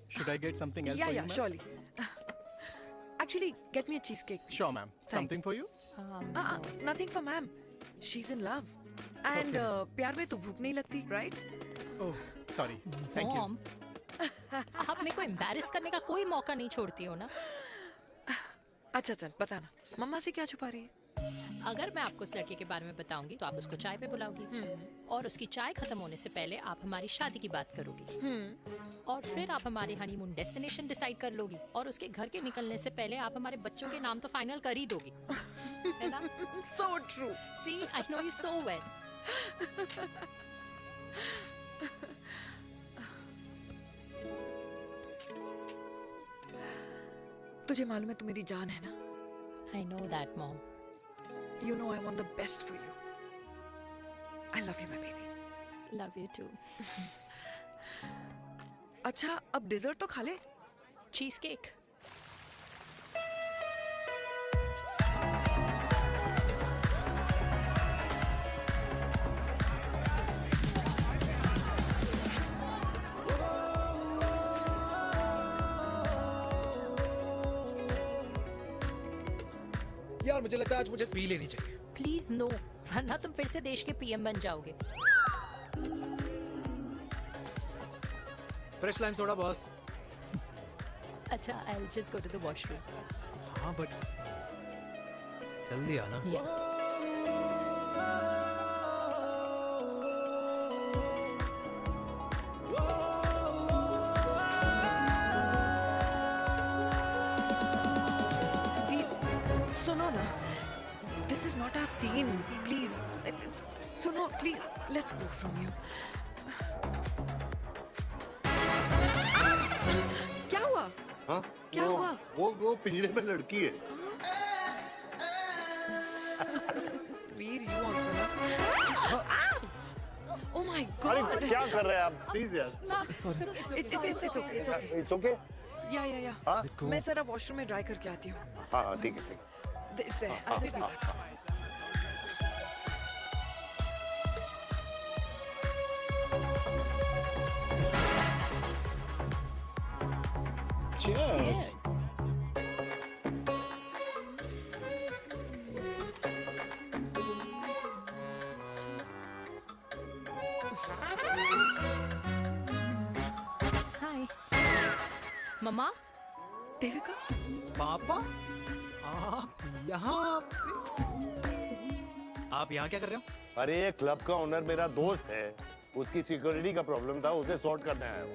Should I get something else Yeah, for yeah, you, ma'am? surely. Actually, get me a cheesecake. Sure, ma'am. Something for you? Nothing for ma'am. She's in love. And प्यार में तो भूख नहीं लगती, right? Oh, sorry. Thank you. Mom, आप मेरे को embarrass करने का कोई मौका नहीं छोड़ती हो ना। अच्छा चल बताना, मम्मा से क्या छुपा रही है? अगर मैं आपको उस लड़के के बारे में बताऊंगी तो आप उसको चाय पे बुलाओगी, और उसकी चाय खत्म होने से पहले आप हमारी शादी की बात करोगी, और फिर आप हमारे हनीमून डेस्टिनेशन डिसाइड कर लोगी, और उसके घर के निकलने से पहले आप हमारे बच्चों के नाम तो फाइनल कर ही दोगी, है ना? So true. See, I know you so well. तुझे मालूम है तू मेरी जान है ना? I know that, Mom. You know I want the best for you. I love you, my baby. Love you too. अच्छा, अब डिजर्ट तो खा ले। Cheese cake. यार मुझे लगता है आज मुझे पी लेनी चाहिए। प्लीज नो, वरना तुम फिर से देश के पीएम बन जाओगे। Fresh lime soda boss. अच्छा, I'll just go to the washroom. हाँ बट जल्दी आना। सुनो ना, this is not our scene. Please, सुनो please, let's go from here. क्या हुआ? हाँ? क्या हुआ? वो पिंजरे में लड़की है। वीर, you also not. Oh my God! अरे क्या कर रहे हैं आप? Please यार। Sorry. It's okay. It's okay. It's okay? Yeah. हाँ? मैं जरा वॉशरूम में ड्राई करके आती हूँ। हाँ ठीक है। This way. I'll just be back. Cheers. हाय मम्मा। देविका। पापा, आप यहाँ क्या कर रहे हो? अरे ये क्लब का ओनर मेरा दोस्त है, उसकी सिक्योरिटी का प्रॉब्लम था, उसे सॉर्ट करने आया हूँ।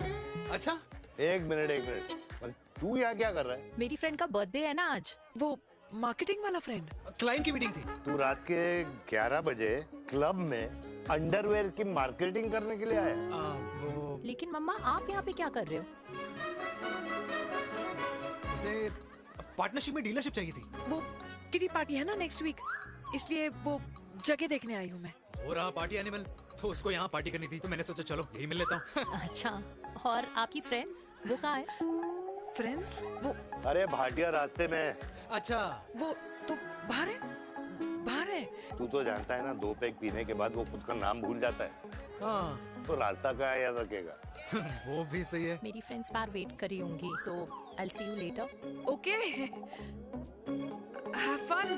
अच्छा, एक मिनट। अरे तू यहाँ क्या कर रहा है? मेरी फ्रेंड का बर्थडे है ना आज। वो मार्केटिंग वाला फ्रेंड। क्लाइंट की मीटिंग थी। तू रात के 11 बजे क्लब में अंडरवेयर की मार्केटिंग करने के लिए आया? लेकिन मम्मा, आप यहाँ पे क्या कर रहे हो? उसे पार्टनरशिप में डीलरशिप चाहिए थी। वो किटी पार्टी है ना नेक्स्ट वीक, इसलिए वो जगह देखने आई हूँ मैं। हो रहा पार्टी एनिमल, तो उसको यहाँ पार्टी करनी थी, तो मैंने सोचा चलो यही मिल लेता हूँ। अच्छा, और आपकी फ्रेंड्स वो कहाँ है? फ्रेंड्स वो अरे भाटिया रास्ते में। अच्छा, वो तो बाहर है। तू तो जानता है ना, 2 पैक पीने के बाद वो खुद का नाम भूल जाता है। हाँ। तो रास्ता का याद रखेगा। वो भी सही है। मेरी फ्रेंड्स बाहर वेट कर रही होंगी, so I'll see you later. Okay. Have fun.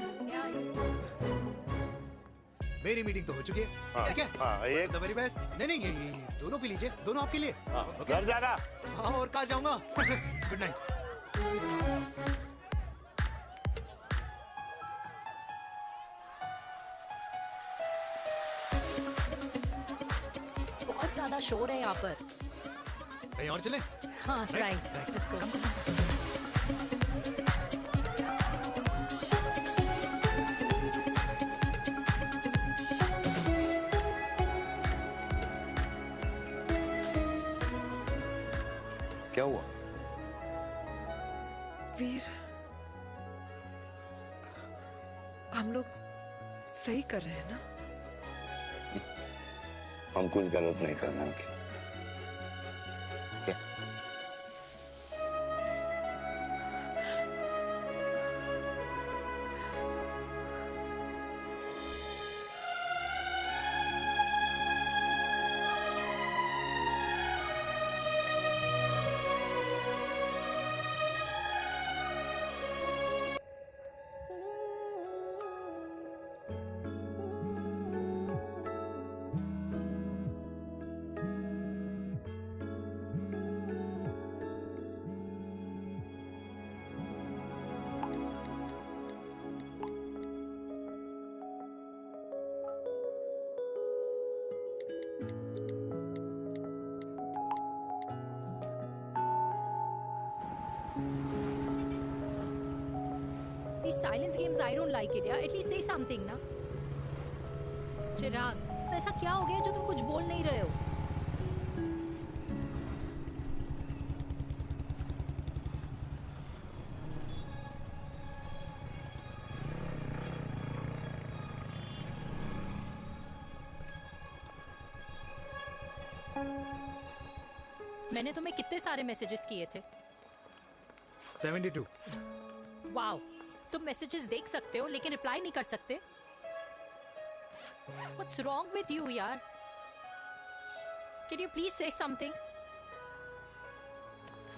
मेरी मीटिंग तो हो चुकी है। हाँ, ठीक है? हाँ, एक द वेरी बेस्ट। नहीं नहीं, ये दोनों पी लीजिए, दोनों आपके लिए। ओके? घर जाना। हाँ, और कहाँ जाऊंगा? Good night. बहुत ज्यादा शोर है यहाँ पर। कहीं और चले? हाँ, राइट, लेट्स गो। क्या हुआ? वीर, हम लोग सही कर रहे हैं ना? हम कुछ गलत नहीं कर रहे हैं। क्या? These silence games, I don't like it, yeah. At least say something, ना. चिराग, तो ऐसा क्या हो गया जो तुम कुछ बोल नहीं रहे हो? मैंने तुम्हें कितने सारे मैसेजेस किए थे? 72। वाओ, तुम मैसेजेस देख सकते हो लेकिन रिप्लाई नहीं कर सकते? What's wrong with you, यार? Can you please say something?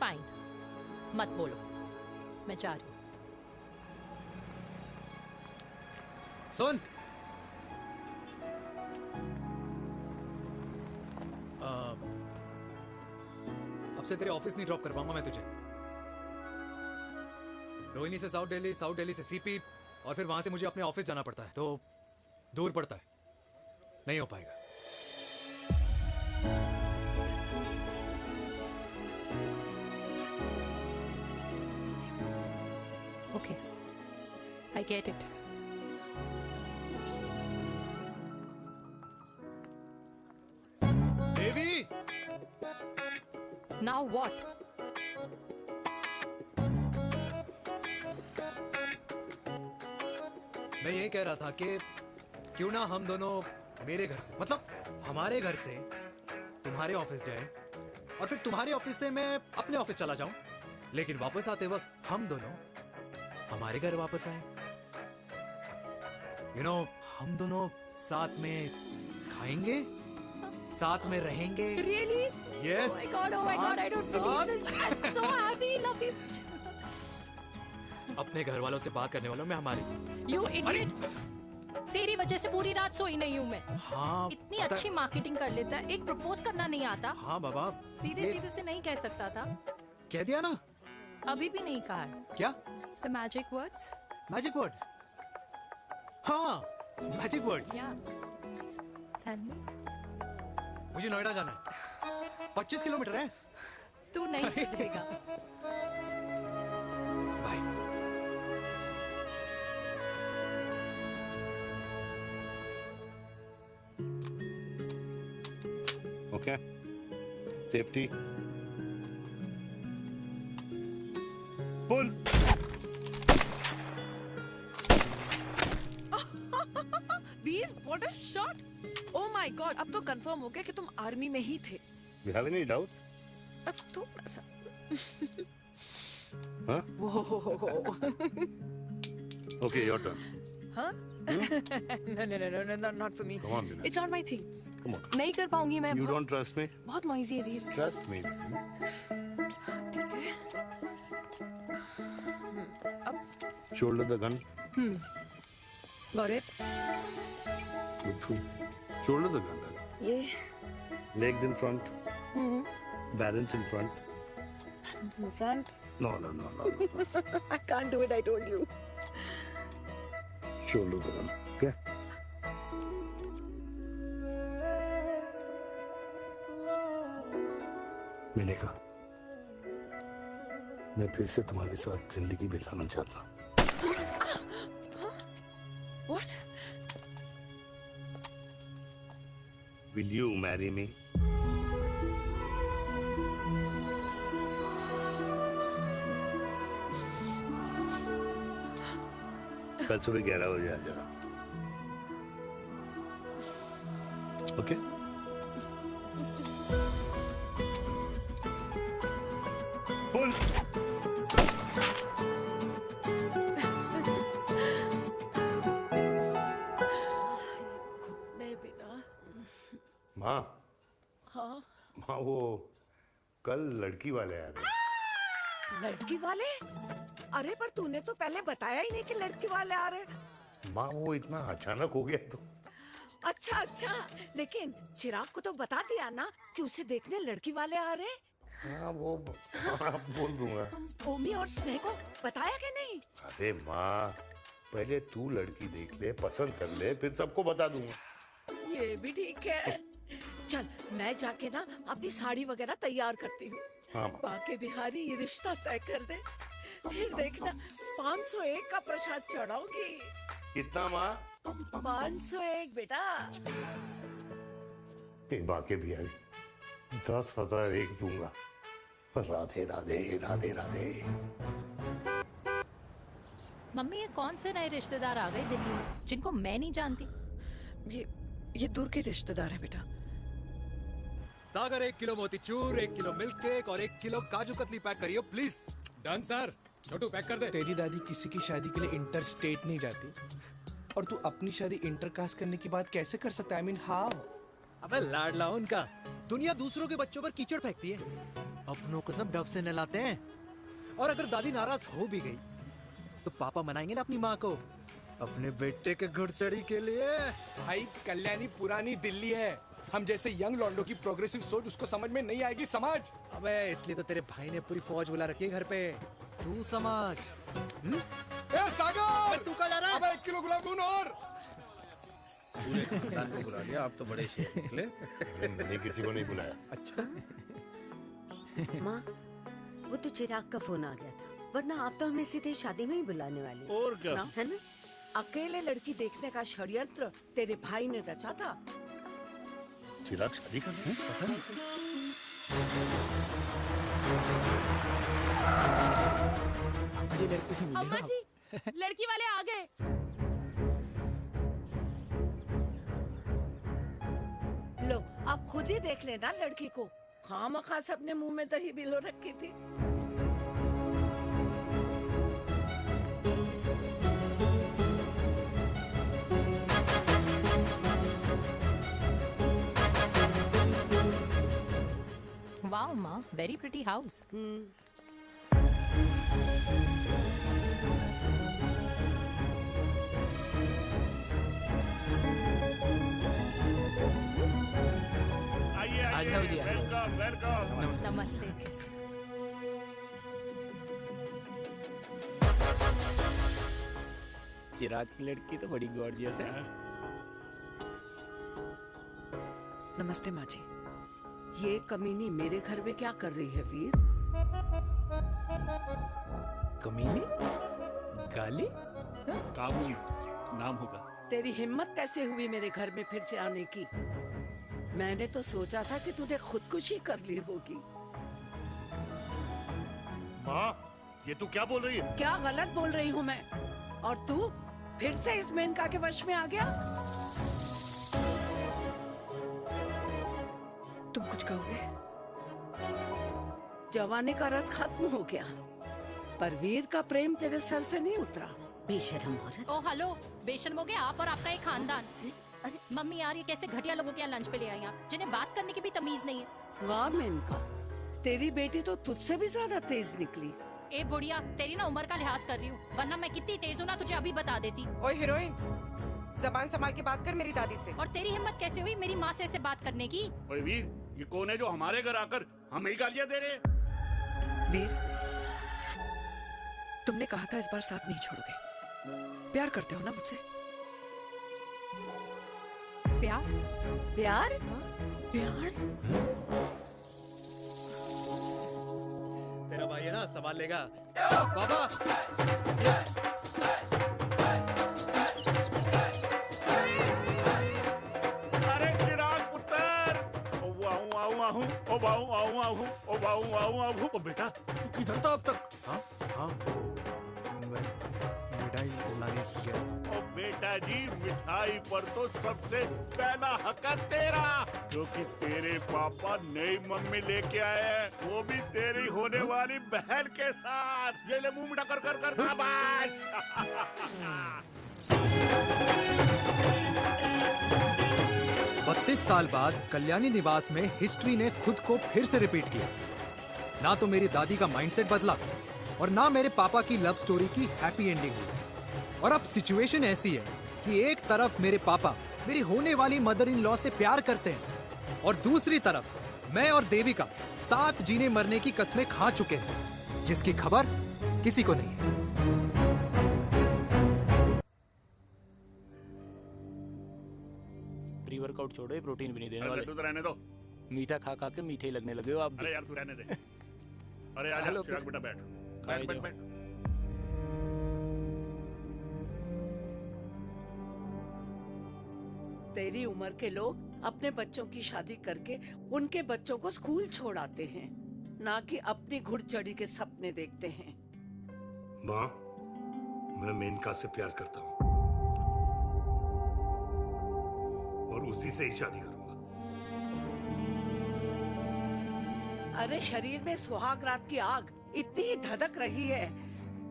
Fine, मत बोलो, मैं जा रही हूँ। सुन, अब से तेरे ऑफिस नहीं ड्रॉप कर पाऊंगा मैं तुझे। रोहिणी से साउथ दिल्ली से सीपी, और फिर वहां से मुझे अपने ऑफिस जाना पड़ता है, तो दूर पड़ता है, नहीं हो पाएगा। Okay, I get it. Devi! Now what? मैं ये कह रहा था कि क्यों ना हम दोनों मेरे घर से, मतलब हमारे घर से तुम्हारे ऑफिस जाए, और फिर तुम्हारे ऑफिस से मैं अपने ऑफिस चला जाऊं, लेकिन वापस आते वक्त हम दोनों हमारे घर वापस आए। यू नो, हम दोनों साथ में खाएंगे, साथ में रहेंगे। Really? Yes. Oh my God, I don't believe this. I'm so happy, love you. अपने घर वालों से बात करने वालों में हमारी। You idiot! तेरी वजह से पूरी रात सोई नहीं हूँ मैं। हाँ, इतनी अच्छी मार्केटिंग कर लेता है, एक प्रपोज करना नहीं आता। हाँ बाबा, सीधे सीधे से नहीं कह सकता था। कह दिया ना। अभी भी नहीं कहा है। क्या? The magic words? Magic words? हाँ, मैजिक वर्ड्स। Tell me. मुझे नोएडा जाना है, 25 किलोमीटर है। तू नहीं सीखेगा। Bye. Okay, safety pull. Veer, what a shot! Oh my God, अब तो कंफर्म हो गया कि तुम आर्मी में ही थे। You have any doubts? अब थोड़ा सा। Huh? Okay, your turn. हाँ? No, not for me. Come on, Vinay. It's not my thing. Come on. नहीं कर पाऊंगी मैं। You don't trust me? बहुत noisy है वीर। Trust me. ठीक है। Shoulder the gun. Got it? Shoulder the gun. Yeah. Legs in front. Balance in front. Hands in front. No. I can't do it, I told you. Shoulder the gun. Okay. मैंने कहा मैं फिर से तुम्हारे साथ जिंदगी बिताना चाहता हूँ। What? Will you marry me? कल सुबह 11 बजे आ जाना। ओके? बोल। माँ हाँ माँ वो कल लड़की वाले आ रहे। लड़की वाले? अरे पर तूने तो पहले बताया ही नहीं कि लड़की वाले आ रहे। माँ वो इतना अचानक हो गया तो। अच्छा अच्छा, लेकिन चिराग को तो बता दिया ना कि उसे देखने लड़की वाले आ रहे। हाँ वो बोल दूंगा। ओमी और स्नेह को बताया कि नहीं? अरे माँ पहले तू लड़की देख ले, पसंद कर ले, फिर सबको बता दूंगा। ये भी ठीक है। चल मैं जाके ना अपनी साड़ी वगैरह तैयार करती हूँ। हाँ बाके बिहारी ये रिश्ता तय कर दे, फिर देखना 501 का प्रसाद चढ़ाऊंगी। कितना माँ? 501 बेटा। बाके बिहारी 10,001 दूंगा। राधे राधे राधे राधे। मम्मी ये कौन से नए रिश्तेदार आ गए दिल्ली में जिनको मैं नहीं जानती? ये दूर के रिश्तेदार है बेटा। सागर 1 किलो मोतीचूर, 1 किलो मिल्क केक और 1 किलो काजू कतली पैक करियो please. Done sir. Chhotu pack कर दे। तेरी दादी किसी की शादी के लिए इंटर स्टेट नहीं जाती, और तू अपनी शादी इंटर कास्ट करने की बात कैसे कर सकता है? I mean, how? अबे लाडला उनका। दुनिया दूसरों के बच्चों पर कीचड़ फेंकती है, अपनों को सब डब से नहलाते हैं। और अगर दादी नाराज हो भी गई तो पापा मनाएंगे ना अपनी माँ को अपने बेटे के घुड़चढ़ी के लिए। भाई कल्याणी पुरानी दिल्ली है, हम जैसे यंग लॉन्डो की प्रोग्रेसिव सोच उसको समझ में नहीं आएगी। समझ। अबे इसलिए तो तेरे भाई ने पूरी फौज बुला रखी है घर पे, तू समझ। ए सागर, तू कहाँ जा रहा है? अबे 1 किलो गुलाब जामुन और। पूरे खानदान को बुला लिया, आप तो बड़े शेर निकले। मैंने किसी को नहीं बुलाया। अच्छा माँ वो तो चिराग का फोन आ गया था, वरना आप तो हमें सीधे शादी में ही बुलाने वाले। और क्या? है ना? अकेले लड़की देखने का षड्यंत्र तेरे भाई ने रचा था। चिराग शादी कर रहे हैं? पता नहीं। अम्मा जी लड़की वाले आ गए। लो आप खुद ही देख लेना लड़की को। खामखा सबने मुंह में दही बिलो रखी थी। वाओ माँ, वेरी प्रिटी हाउस। आइए वेलकम वेलकम। नमस्ते। चिराग की लड़की तो बड़ी गॉर्जियस है। नमस्ते माँ जी। ये कमीनी मेरे घर में क्या कर रही है वीर? कमीनी? गाली? काबू नाम होगा। तेरी हिम्मत कैसे हुई मेरे घर में फिर से आने की? मैंने तो सोचा था कि तूने खुदकुशी कर ली होगी। माँ ये तू क्या बोल रही है? क्या गलत बोल रही हूँ मैं? और तू फिर से इस मेनका के वश में आ गया? तुम कुछ कहोगे? जवानी का रस खत्म हो गया, पर वीर का प्रेम तेरे सर से नहीं उतरा। बेशरम औरत। ओ हेलो, बेशर्म हो गए आप और आपका एक खानदान। मम्मी यार ये कैसे घटिया लोगों के यहाँ लंच पे ले आई आप, जिन्हें बात करने की भी तमीज नहीं है। वाह मेनका, तेरी बेटी तो तुझसे भी ज्यादा तेज निकली। ए बुढ़िया, तेरी ना उम्र का लिहाज कर रही हूँ, वरना मैं कितनी तेज हूँ ना तुझे अभी बता देती। ओए हीरोइन, जबान संभाल के बात कर मेरी दादी से। और तेरी हिम्मत कैसे हुई मेरी माँ से ऐसे बात करने की? ओए वीर, ये कौन है जो हमारे घर आकर हमें ही गालियां दे रहे हैं? वीर, तुमने कहा था इस बार साथ नहीं छोड़ोगे। प्यार करते हो ना मुझसे? प्यार? प्यार? प्यार? तेरा भाई है ना, सवाल लेगा। बाबा! अरे चिराग पुत्र! ओ वाहू आऊ आहू, ओ वाहू आऊ आहू, ओ वाहू आऊ आहू। ओ बेटा, तू किधर था अब तक? हाँ हाँ, मिठाई लाने गया था। ओ बेटा जी, मिठाई पर तो सबसे पहला हक है तेरा, क्योंकि तेरे पापा नई मम्मी लेके आए हैं, वो भी तेरी होने वाली बहन के साथ। ये ले मुंह मीठा कर कर कर शाबाश। 32 साल बाद कल्याणी निवास में हिस्ट्री ने खुद को फिर से रिपीट किया। ना तो मेरी दादी का माइंडसेट बदला और ना मेरे पापा की लव स्टोरी की हैप्पी एंडिंग हुई। और अब सिचुएशन ऐसी है कि एक तरफ मेरे पापा मेरी होने वाली मदर इन लॉ से प्यार करते हैं और दूसरी तरफ मैं और देविका साथ जीने मरने की कस्में खा चुके हैं, जिसकी खबर किसी को नहीं है। प्री वर्कआउट छोड़ो, ये प्रोटीन भी नहीं देने वाले। लड्डू तो रहने दो। मीठा खा खा के मीठे ही लगने लगे हो आप। अरे यार तू रहने दे। अरे आजा चिराग बेटा, बैठ बैठ बैठ बैठ। तेरी उम्र के लोग अपने बच्चों की शादी करके उनके बच्चों को स्कूल छोड़ाते हैं, ना कि अपनी घुड़चढ़ी के सपने देखते हैं। माँ, मैं मेनका से प्यार करता हूँ और उसी से ही शादी करूंगा। अरे शरीर में सुहाग रात की आग इतनी ही धधक रही है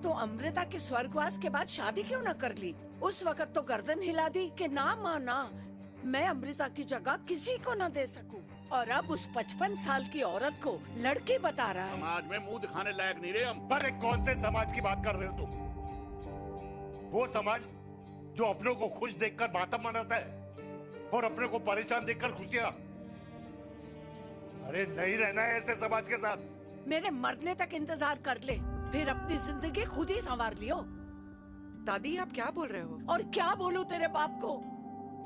तो अमृता के स्वर्गवास के बाद शादी क्यों न कर ली? उस वक्त तो गर्दन हिला दी कि ना माना, मैं अमृता की जगह किसी को न दे सकूं। और अब उस 55 साल की औरत को लड़की बता रहा है। समाज में मुंह दिखाने लायक नहीं रहे हम। अरे कौन से समाज की बात कर रहे हो तुम? वो समाज जो अपनों को खुश देखकर मातम मनाता है और अपने को परेशान देखकर खुशियां। अरे नहीं रहना है ऐसे समाज के साथ। मेरे मरने तक इंतजार कर ले, फिर अपनी जिंदगी खुद ही संवार लियो। दादी आप क्या बोल रहे हो? और क्या बोलूं तेरे बाप को?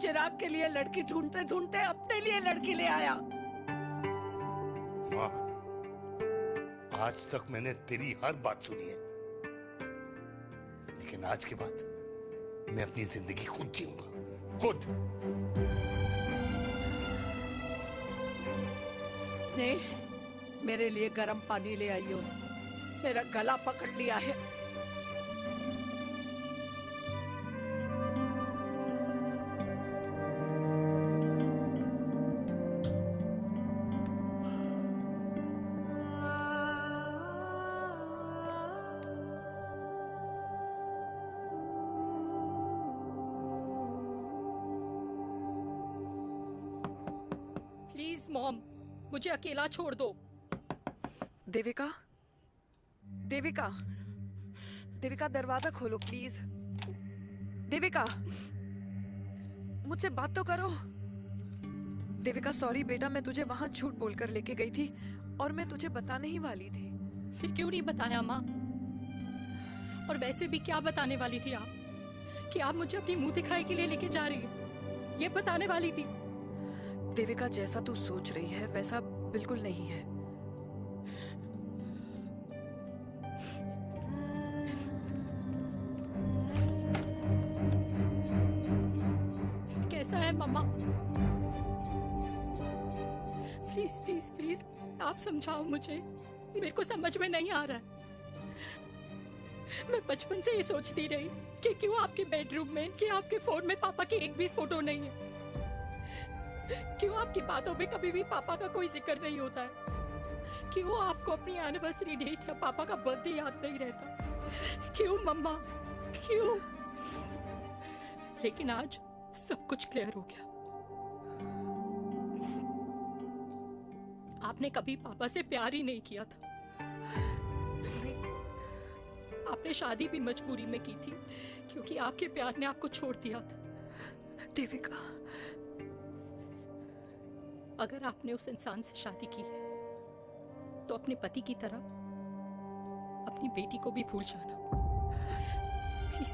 चिराग के लिए लड़की ढूंढते ढूंढते अपने लिए लड़की ले आया। माँ, आज तक मैंने तेरी हर बात सुनी है, लेकिन आज के बाद मैं अपनी जिंदगी खुद जीऊंगा, खुद। स्नेह, मेरे लिए गर्म पानी ले आइयो, मेरा गला पकड़ लिया है। प्लीज मॉम, मुझे अकेला छोड़ दो। देविका, देविका, देविका दरवाजा खोलो प्लीज। देविका, मुझसे बात तो करो। देविका सॉरी बेटा, मैं तुझे वहां झूठ बोलकर लेके गई थी और मैं तुझे बताने ही वाली थी। फिर क्यों नहीं बताया माँ? और वैसे भी क्या बताने वाली थी आप? कि आप मुझे अपनी मुंह दिखाई के लिए लेके जा रही है, ये बताने वाली थी। देविका, जैसा तू सोच रही है वैसा बिल्कुल नहीं है। फिर कैसा है मम्मा? प्लीज प्लीज प्लीज आप समझाओ मुझे, मेरे को समझ में नहीं आ रहा है। मैं बचपन से ये सोचती रही कि क्यों आपके बेडरूम में, कि आपके फोन में पापा की एक भी फोटो नहीं है, क्यों आपकी बातों में कभी भी पापा का कोई जिक्र नहीं होता है, क्यों आपको अपनी एनिवर्सरी डेट या पापा का बर्थडे याद नहीं रहता, क्यों मम्मा, क्यों? लेकिन आज सब कुछ क्लियर हो गया। आपने कभी पापा से प्यार ही नहीं किया था। आपने शादी भी मजबूरी में की थी क्योंकि आपके प्यार ने आपको छोड़ दिया था। देविका, अगर आपने उस इंसान से शादी की है तो अपने पति की तरह अपनी बेटी को भी भूल जाना please.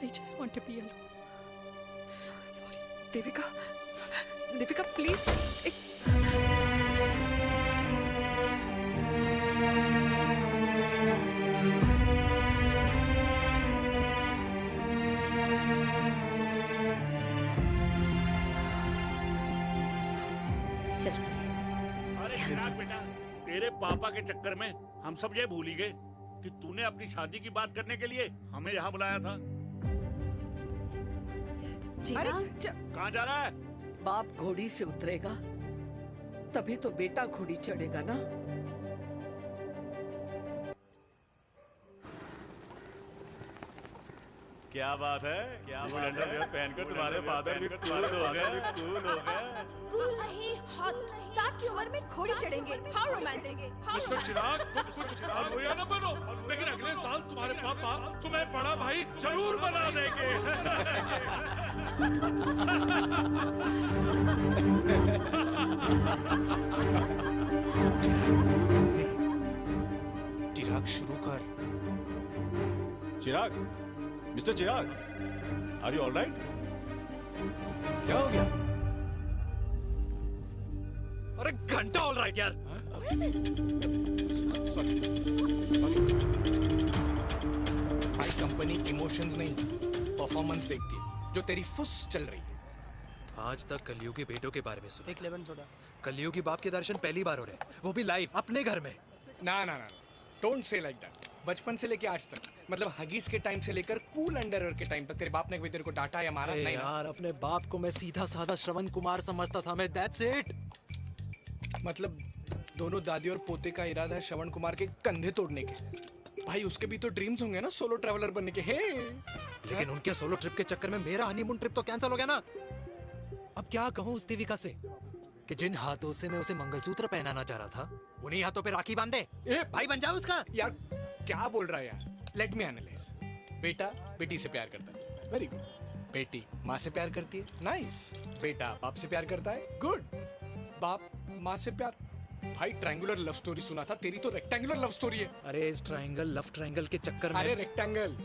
I just want to be alone. Sorry Devika, Devika please. अरे चिराग बेटा, तेरे पापा के चक्कर में हम सब ये भूल ही गए कि तूने अपनी शादी की बात करने के लिए हमें यहाँ बुलाया था। कहाँ जा रहा है? बाप घोड़ी से उतरेगा तभी तो बेटा घोड़ी चढ़ेगा ना। क्या बात है, क्या बात है, पहनकर तुम्हारे फादर भी कूल हो गए, कूल हो गए। कूल नहीं, हॉट। 60 की उम्र में घोड़ी चढ़ेंगे, हाउ रोमांटिक। मिस्टर चिराग, तुम कुछ चिराग हो या न बनो, लेकिन अगले साल तुम्हारे पापा तुम्हें बड़ा भाई जरूर बना देंगे। चिराग शुरू कर। Chirag, mister Chirag, are you all right? क्या हो गया? अरे घंटा ऑल राइट यार। भाई कंपनी इमोशंस नहीं परफॉर्मेंस देखती है, जो तेरी फुस चल रही है। आज तक कलयुगी बेटों के बारे में सुना। एक लेमन सोडा। कलयुगी बाप के दर्शन पहली बार हो रहे हैं, वो भी लाइव अपने घर में। ना ना ना, डोंट से लाइक दैट। बचपन से लेके आज तक, मतलब हगीज के टाइम से लेकर कूल अंडरवेयर के टाइम तक तेरे बाप ने कभी तेरे को डांटा या मारा? नहीं यार, अपने बाप को मैं सीधा साधा श्रवण कुमार समझता था मैं, दैट्स इट। मतलब दोनों दादी और पोते का इरादा है श्रवण कुमार के कंधे तोड़ने के। भाई उसके भी तो ड्रीम्स होंगे ना सोलो ट्रैवलर बनने के। लेकिन उनके सोलो ट्रिप के चक्कर में मेरा हनीमून ट्रिप तो कैंसिल हो गया ना। अब क्या कहूँ उस देविका से कि जिन हाथों से मैं उसे मंगलसूत्र पहनाना चाह रहा था, उन्हीं हाथों पे राखी बांध दे। भाई बन जाओ उसका। यार क्या बोल रहा है यार? Let me analyse. बेटा बेटी से प्यार करता है, वेरी गुड। बेटी माँ से प्यार करती है, नाइस। बेटा बाप से प्यार करता है, गुड। बाप माँ से प्यार। भाई ट्रायंगुलर लव स्टोरी सुना था, तेरी तो रेक्टेंगुलर लव स्टोरी है। अरे इस ट्रायंगल लव ट्रायंगल के चक्कर में, अरे रेक्टेंगल,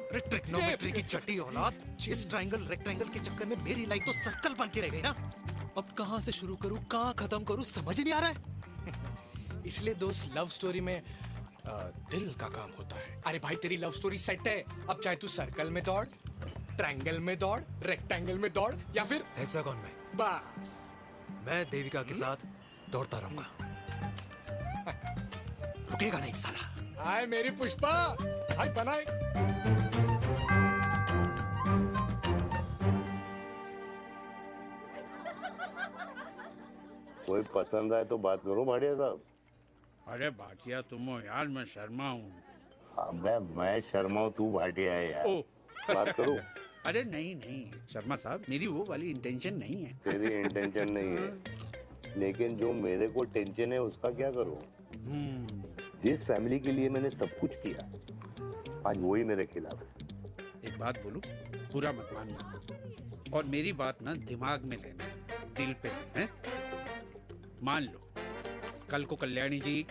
अरे ट्रिग्नोमेट्री की छठी औलाद, इस ट्रायंगल रेक्टेंगल के चक्कर में मेरी लाइफ तो सर्कल बन के रह गई ना। अब कहाँ से शुरू करूँ, कहाँ खत्म करूँ, समझ ही नहीं आ रहा है। इसलिए दोस्त लव स्टोरी में दिल का काम होता है। अरे भाई तेरी लव स्टोरी सेट है, अब चाहे तू सर्कल में दौड़, ट्रायंगल में दौड़, रेक्टेंगल में दौड़ या फिर हेक्सागन में, बस मैं देविका के साथ दौड़ता रहूंगा। रुकेगा नहीं साला। हाय मेरी पुष्पा, भाई बनाए। कोई पसंद आए तो बात करो भाटिया साहब। अरे भाटिया तुम हो यार, मैं शर्मा हूँ। अबे मैं शर्मा हूँ, तू भाटिया है यार। बात करो। अरे नहीं नहीं शर्मा साहब, मेरी वो वाली इंटेंशन नहीं है। तेरी इंटेंशन नहीं है, लेकिन जो मेरे को टेंशन है उसका क्या करूँ? जिस फैमिली के लिए मैंने सब कुछ किया, आज वही मेरे खिलाफ है। एक बात बोलूं, बुरा मत मानना, और मेरी बात ना दिमाग में लेना, दिल पे है। मान लो कल को कल्याणी जी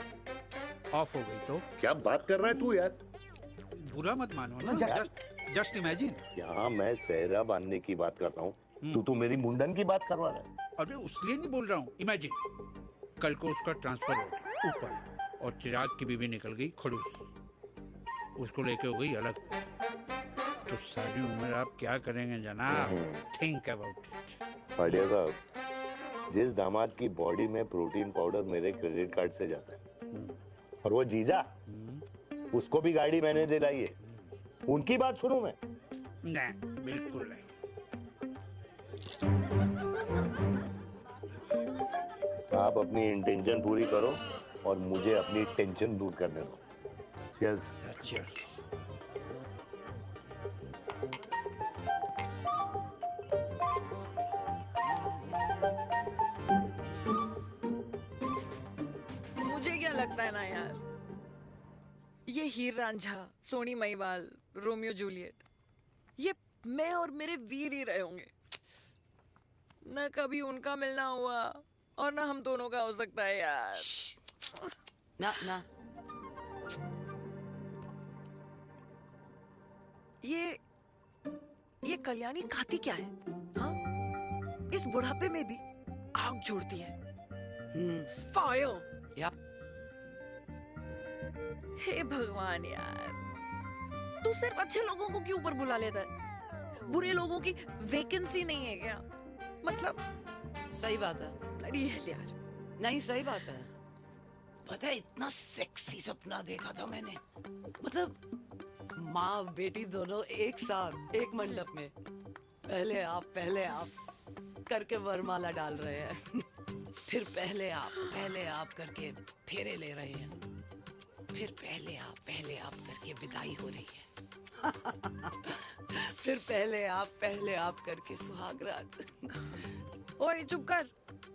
ऑफ हो गई तो? क्या बात कर रहा है तू यार? बुरा मत मानो ना, जस्ट इमेजिन। यहाँ मैं सेहरा बांधने की बात कर रहा हूँ, तू तो मेरी मुंडन की बात करवा रहा है। अरे उसलिए नहीं बोल रहा हूँ, इमेजिन कल को उसका ट्रांसफर हो गया ऊपर और चिराग की बीवी निकल गई खड़ूस, उसको लेके हो गई अलग, तो सारी उम्र आप क्या करेंगे जनाब? Think about it. भाटिया साहब, जिस दामाद की बॉडी में प्रोटीन पाउडर मेरे क्रेडिट कार्ड से जाता है, और वो जीजा, उसको भी गाड़ी मैंने दिलाई है, उनकी बात सुनूं मैं? नहीं, बिल्कुल नहीं। आप अपनी इंटेंशन पूरी करो और मुझे अपनी टेंशन दूर करने दो। Cheers. Cheers. मुझे क्या लगता है ना यार, ये हीर रांझा, सोनी महिवाल, रोमियो जूलियट, ये मैं और मेरे वीर ही रहे होंगे। न कभी उनका मिलना हुआ और ना हम दोनों का हो सकता है यार। ना ना ये कल्याणी खाती क्या है? हाँ, इस बुढ़ापे में भी आग छोड़ती है। फायर। या हे भगवान यार, तू सिर्फ अच्छे लोगों को क्यों ऊपर बुला लेता है? बुरे लोगों की वैकेंसी नहीं है क्या? मतलब सही बात है। ब्लडी हेल यार। नहीं सही बात है। पता है इतना सेक्सी सपना देखा था मैंने, मतलब माँ बेटी दोनों एक साथ एक मंडप में पहले आप करके वरमाला डाल रहे हैं। फिर पहले आप करके फेरे ले रहे हैं। फिर पहले आप करके विदाई हो रही है। फिर पहले आप करके सुहाग रात। ओए चुप कर,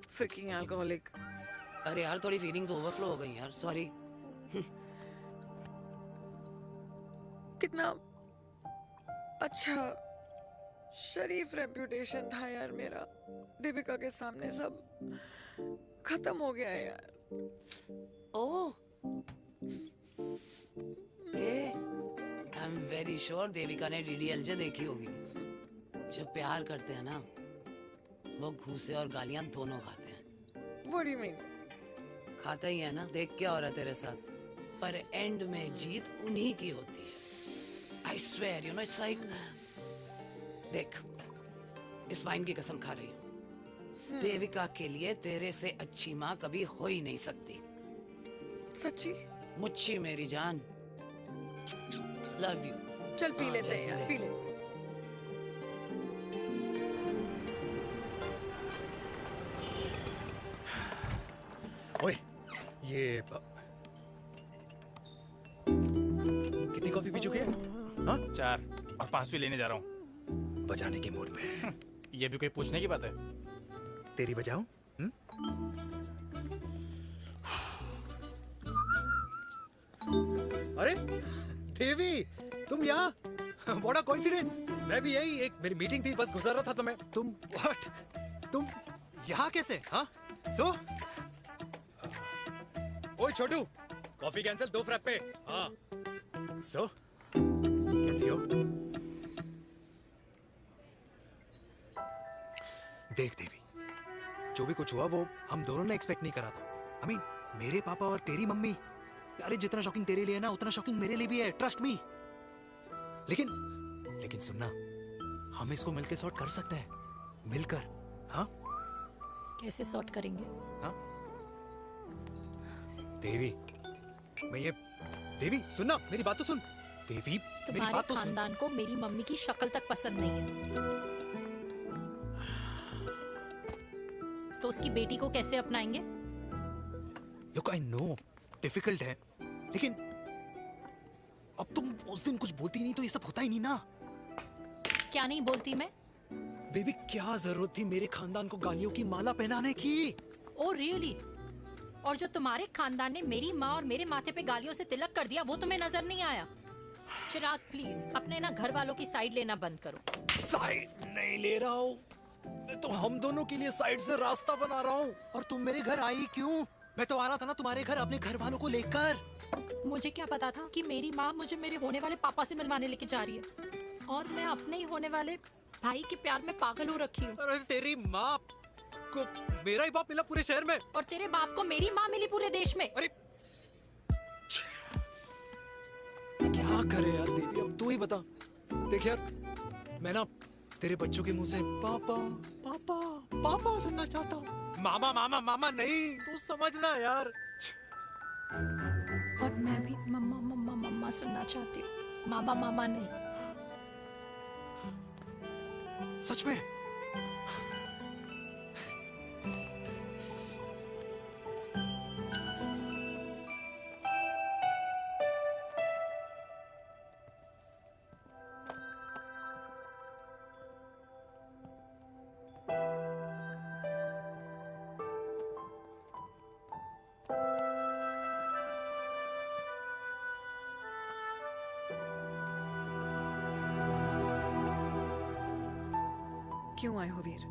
फ्रिकिंग अल्कोहलिक। अरे यार थोड़ी फीलिंग्स ओवरफ्लो हो गई यार, सॉरी। कितना अच्छा शरीफ रेप्यूटेशन था यार मेरा, देविका के सामने सब खत्म हो गया है यार। Oh, I am very sure Devika ने DDLJ देखी होगी। जब प्यार करते हैं ना, वो घूसे और गालियां दोनों खाते हैं। What do you mean? खाता ही है ना, देख क्या हो रहा है तेरे साथ। पर एंड में जीत उन्हीं की होती है। I swear, you know, it's like, देख, इस वाइन की कसम खा रही हूँ। देविका के लिए तेरे से अच्छी माँ कभी हो ही नहीं सकती। सच्ची? मुच्छी मेरी जान, लव यू। चल पी लेते हैं यार, पी ले। ओए, ये कितनी कॉफी पी चुके हैं? हाँ? 4 और 5वीं लेने जा रहा हूँ। बजाने के मूड में। ये भी कोई पूछने की बात है? तेरी बजाऊं? अरे देवी, तुम यहाँ? What a coincidence! मैं भी यही, एक मेरी मीटिंग थी, बस गुजर रहा था तो मैं। तुम यहाँ कैसे? हाँ? सो? ओए छोटू, कॉफी कैंसिल, 2 फ्रैप पे। हाँ। सो? कैसी हो? देख देवी, जो भी कुछ हुआ वो हम दोनों ने एक्सपेक्ट नहीं करा था। I mean, मेरे पापा और तेरी मम्मी, अरे जितना शॉकिंग तेरे लिए ना, उतना शॉकिंग मेरे लिए भी है, ट्रस्ट मी। लेकिन सुनना, हम इसको मिलकर सॉर्ट कर सकते हैं, मिलकर। हाँ? कैसे सॉर्ट करेंगे? हाँ? देवी, देवी सुनना, मेरी बात तो सुन। देवी, मेरी बात तो सुन। खानदान को मेरी मम्मी की शक्ल तक पसंद नहीं है, तो उसकी बेटी को कैसे अपनाएंगे? Look, I know, डिफिकल्ट है, लेकिन अब तुम उस दिन कुछ बोलती नहीं तो ये सब होता ही नहीं ना। क्या नहीं बोलती मैं? बेबी, क्या जरूरत थी मेरे खानदान को गालियों की माला पहनाने की? Oh really? और जो तुम्हारे खानदान ने मेरी माँ और मेरे माथे पे गालियों से तिलक कर दिया, वो तुम्हें नजर नहीं आया? चिराग प्लीज अपने ना घर वालों की साइड लेना बंद करो। साइड नहीं ले रहा हूँ, मैं तो हम दोनों के लिए साइड से रास्ता बना रहा हूँ। और तुम मेरे घर आई क्यों? मैं तो आ रहा था ना तुम्हारे घर अपने घर वालों को लेकर। मुझे क्या पता था कि मेरी माँ मुझे मेरे होने वाले पापा से मिलवाने लेके जा रही है, और मैं अपने ही होने वाले भाई के प्यार में पागल हो रखी हूँ। अरे तेरी माँ को मेरा ही बाप मिला पूरे शहर में, और तेरे बाप को मेरी माँ मिली पूरे देश में। अरे क्या करे यार देवी, अब तू ही बता। देख यार, मैं ना तेरे बच्चों के मुंह से पापा पापा पापा सुनना चाहता हूँ। मामा मामा मामा नहीं, तू समझना यार। और मैं भी मम्मा मम्मा मम्मा सुनना चाहती हूँ, मामा मामा नहीं। सच में? क्यों आए हो वीर?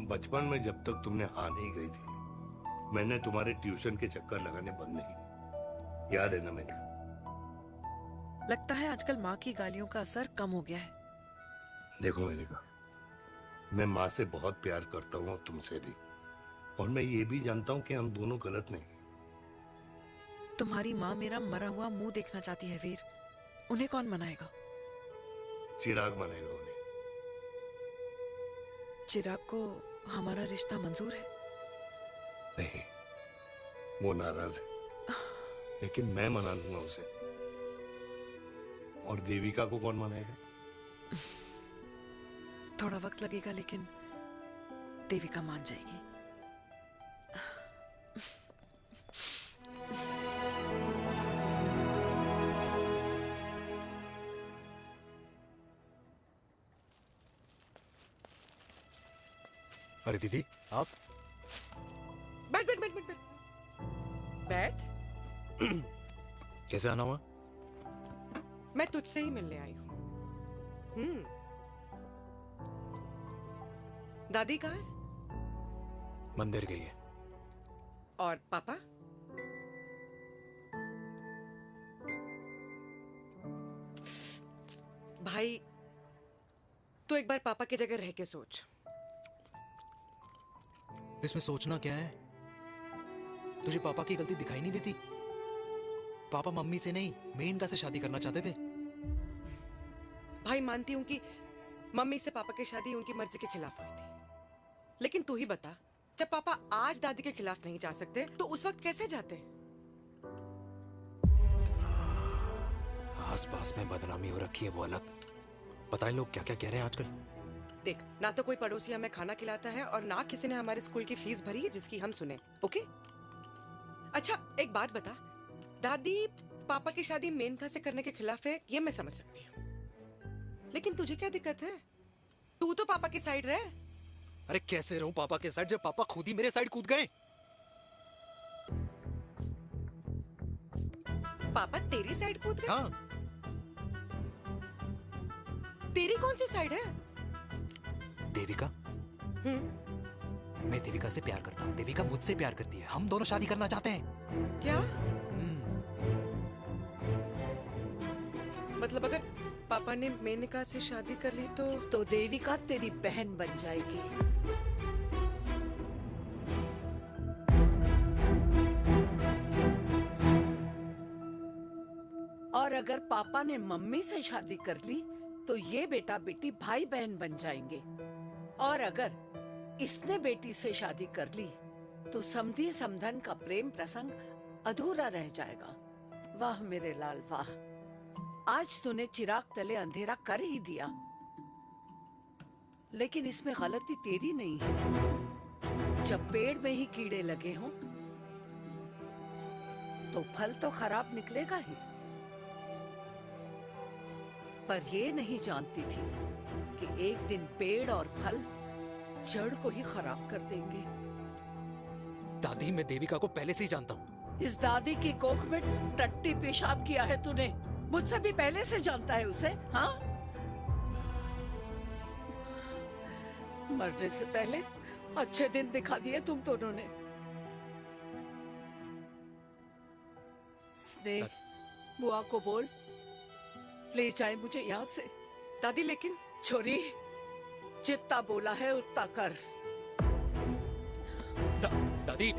बचपन में जब तक तुमने हाँ नहीं कही थी, मैंने तुम्हारे ट्यूशन के चक्कर लगाने बंद नहीं किए। याद है ना मैंने? लगता है आजकल माँ की गालियों का असर कम हो गया है। देखो मैंने कहा, मैं माँ से बहुत प्यार करता हूँ और तुमसे भी, और मैं ये भी जानता हूँ कि हम दोनों गलत नहीं। तुम्हारी माँ मेरा मरा हुआ मुंह देखना चाहती है वीर। उन्हें कौन मनाएगा? चिराग मनाएगा उन्हें। चिराग को हमारा रिश्ता मंजूर है? नहीं, वो नाराज है, लेकिन मैं मना लूंगा उसे। और देविका को कौन मनाएगा? थोड़ा वक्त लगेगा, लेकिन देविका मान जाएगी। अरे दीदी, आप बैठ बैठ बैठ बैठ बैठ। कैसे आना हुआ? मैं तुझसे ही मिलने आई हूँ। दादी कहाँ है? मंदिर गई है। और पापा? भाई, तू एक बार पापा की जगह रह के सोच। इसमें सोचना क्या है? तुझे पापा की गलती दिखाई नहीं देती? पापा मम्मी से नहीं, मेनका से शादी करना चाहते थे। भाई, मानती हूं कि मम्मी से पापा की शादी उनकी मर्जी के खिलाफ हुई थी, लेकिन तू ही बता, जब पापा आज दादी के खिलाफ नहीं जा सकते तो उस वक्त कैसे जाते? आसपास में बदनामी हो रखी है, वो अलग। पता है लोग क्या क्या कह रहे हैं आजकल? देख, ना तो कोई पड़ोसी हमें खाना खिलाता है और ना किसी ने हमारे स्कूल की फीस भरी है जिसकी हम सुने। ओके? अच्छा, एक बात बता, दादी पापा की शादी मेनका से करने के खिलाफ है, ये मैं समझ सकती हूँ, लेकिन तुझे क्या दिक्कत है? तू तो पापा की साइड रहे। अरे कैसे रहूं पापा के साइड जब पापा खुद ही मेरे साइड कूद गए? पापा तेरी साइड कूद गए? हाँ। तेरी कौन सी साइड है? देविका। मैं देविका से प्यार करता हूँ, देविका मुझसे प्यार करती है, हम दोनों शादी करना चाहते हैं। क्या? मतलब अगर पापा ने मेनका से शादी कर ली तो देविका तेरी बहन बन जाएगी। और अगर पापा ने मम्मी से शादी कर ली तो ये बेटा बेटी भाई बहन बन जाएंगे। और अगर इसने बेटी से शादी कर ली तो समधी समधन का प्रेम प्रसंग अधूरा रह जाएगा। वाह मेरे लाल वाह, आज तूने चिराग तले अंधेरा कर ही दिया, लेकिन इसमें गलती तेरी नहीं है। जब पेड़ में ही कीड़े लगे हों तो फल तो खराब निकलेगा ही। पर ये नहीं जानती थी कि एक दिन पेड़ और फल जड़ को ही खराब कर देंगे। दादी, मैं देविका को पहले से ही जानता हूँ। इस दादी की कोख में टट्टी पेशाब किया है तूने, मुझसे भी पहले से जानता है उसे। हाँ, मरने से पहले अच्छे दिन दिखा दिए तुम दोनों ने। स्नेह, बुआ को बोल ले जाए मुझे यहाँ से। दादी, लेकिन छोरी, जितना बोला है उतना कर। दादी,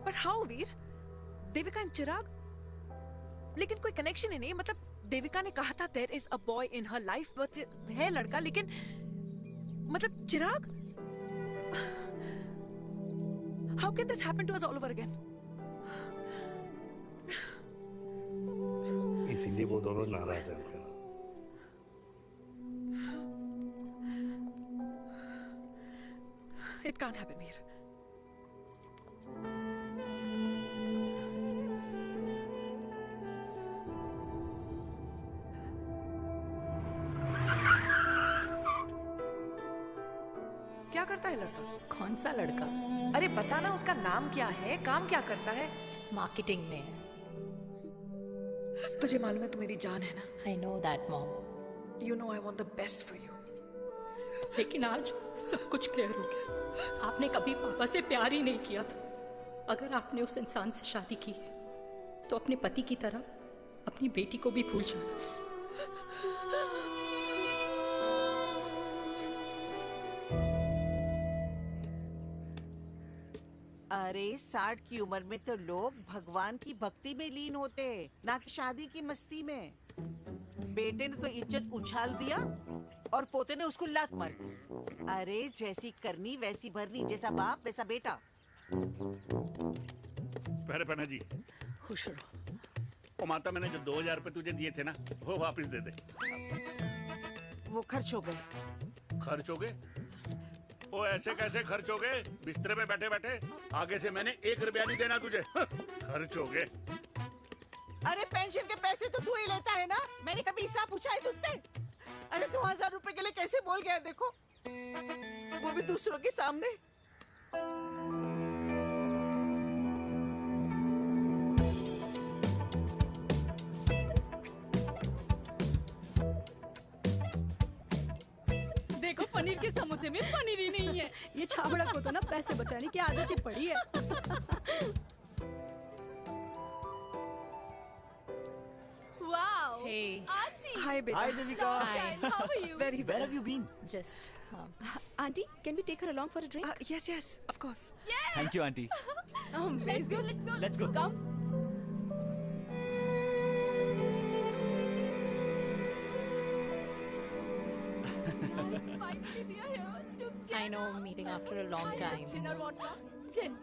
पर हाउ वीर? देविका एंड चिराग, लेकिन कोई कनेक्शन ही नहीं। मतलब देविका ने कहा था there is a boy in her life, but है लड़का, लेकिन मतलब Chirag, how can this happen to us all over again? इसीलिए वो दोनों नाराज हैं। It can't happen Veer. लगता है लड़का? कौन सा लड़का? अरे बता ना, उसका नाम क्या है, काम क्या करता है? मार्केटिंग में है। तुझे मालूम है तू मेरी जान है ना? I know that mom. You know I want the best for you. लेकिन आज सब कुछ क्लियर हो गया। आपने कभी पापा से प्यार ही नहीं किया था। अगर आपने उस इंसान से शादी की है तो अपने पति की तरह अपनी बेटी को भी भूल जाना। अरे 60 की उम्र में तो लोग भगवान की भक्ति में लीन होते हैं, ना कि शादी की मस्ती में। बेटे ने तो इज्जत उछाल दिया और पोते ने उसको लात मार दी। अरे जैसी करनी वैसी भरनी, जैसा बाप वैसा बेटा। पहले पन्ना जी, खुश रहो। ओ माता, मैंने जो 2000 रुपए तुझे दिए थे ना, वो वापस दे दे। वो खर्च हो गए। खर्च हो गए? ओ ऐसे कैसे खर्च हो गए? बिस्तर में बैठे बैठे। आगे से मैंने 1 रुपया नहीं देना तुझे। खर्च हो गए। अरे पेंशन के पैसे तो तू ही लेता है ना, मैंने कभी हिसाब पूछा है तुझसे? अरे 2000 रुपए के लिए कैसे बोल गया देखो, वो भी दूसरों के सामने। देखो पनीर के समोसे में पनीर ही नहीं है। ये छाबड़ा को तो ना पैसे बचाने की आदत ही पड़ी है। Wow! Hey. Auntie! Hi, beta. Hi, Devika. Long time. How are you? Very well. Where have you been? Just. Auntie, can we take her along for a drink? Yes, yes, of course. Yeah! Thank you, auntie. Let's go, let's go. Let's go. Come. Finally, we are here together. I know, meeting after a long time. Gin or vodka? Gin.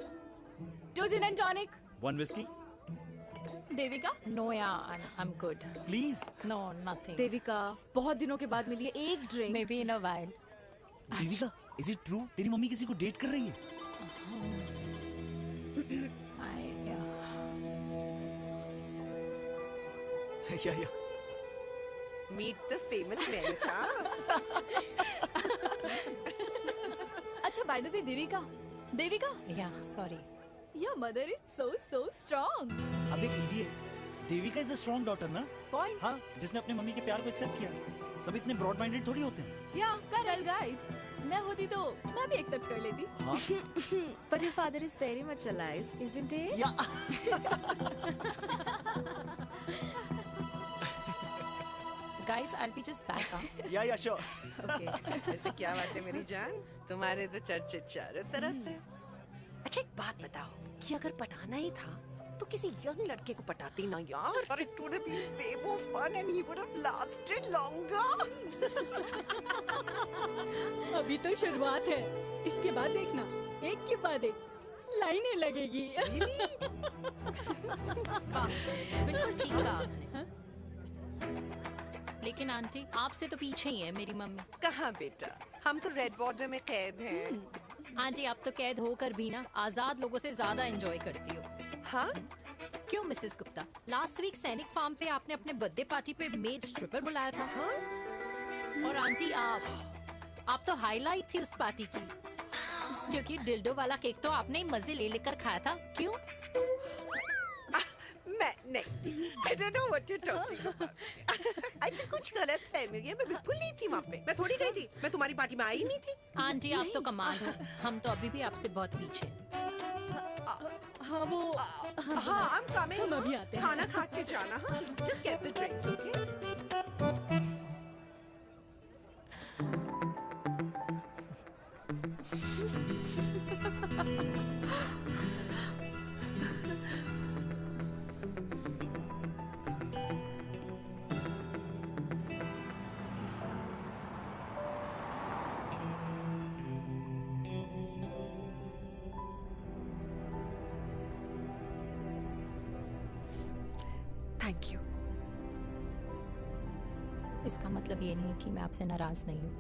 2 gin and tonic. 1 whiskey? Devika? No, yeah, I'm good. Please. No, nothing. Devika, बहुत दिनों के बाद मिली है, एक drink. Maybe in a while. Devika, is it true? तेरी mummy किसी को date कर रही है? Yeah. Meet the famous Menika. अच्छा, by the way, Devika? Yeah, sorry. Your mother is so strong. अब एक idiot. Devika is a strong daughter ना? Point. हाँ, जिसने अपने मम्मी के प्यार को एक्सेप्ट किया। सब इतने ब्रॉड माइंडेड थोड़ी होते हैं। Yeah, correct, guys. मैं होती तो मैं भी एक्सेप्ट कर लेती। हाँ? But your father is very much alive, isn't he? Guys, I'll be just back. Yeah, sure. Okay. ऐसे क्या बात है मेरी जान? तुम्हारे तो चर्चे चारों तरफ है। अच्छा एक बात बताओ, कि अगर पटाना ही था तो किसी यंग लड़के को पटाती ना यार। और it would have been way more fun and he would have lasted longer. अभी तो शुरुआत है, इसके बाद देखना, एक के बाद एक लाइनें लगेगी। बिल्कुल ठीक कहा आपने। लेकिन आंटी, आपसे तो पीछे ही है मेरी मम्मी। कहाँ बेटा, हम तो रेड वाटर में कैद हैं। आंटी, आप तो कैद होकर भी ना आजाद लोगों से ज्यादा एंजॉय करती हो। हाँ? क्यों मिसेस गुप्ता? लास्ट वीक सैनिक फार्म पे आपने अपने बर्थडे पार्टी पे मेड स्ट्रिपर बुलाया था। हाँ? और आंटी, आप तो हाईलाइट थी उस पार्टी की, क्योंकि डिल्डो वाला केक तो आपने ही मजे ले लेकर खाया था। क्यों? मैं नहीं, I don't know what you're talking about. I think कुछ गलत फहमी हुई है, मैं बिल्कुल नहीं थी वहाँ पे। मैं थोड़ी गई थी, मैं तुम्हारी पार्टी में आई नहीं थी। आंटी, आप तो कमाल हो, हम तो अभी भी आपसे बहुत पीछे। हाँ वो हाँ, I'm coming. हम अभी आते हैं। खाना खा के जाना। हाँ, just get the drinks, okay? Thank you. इसका मतलब ये नहीं कि मैं आपसे नाराज नहीं हूँ।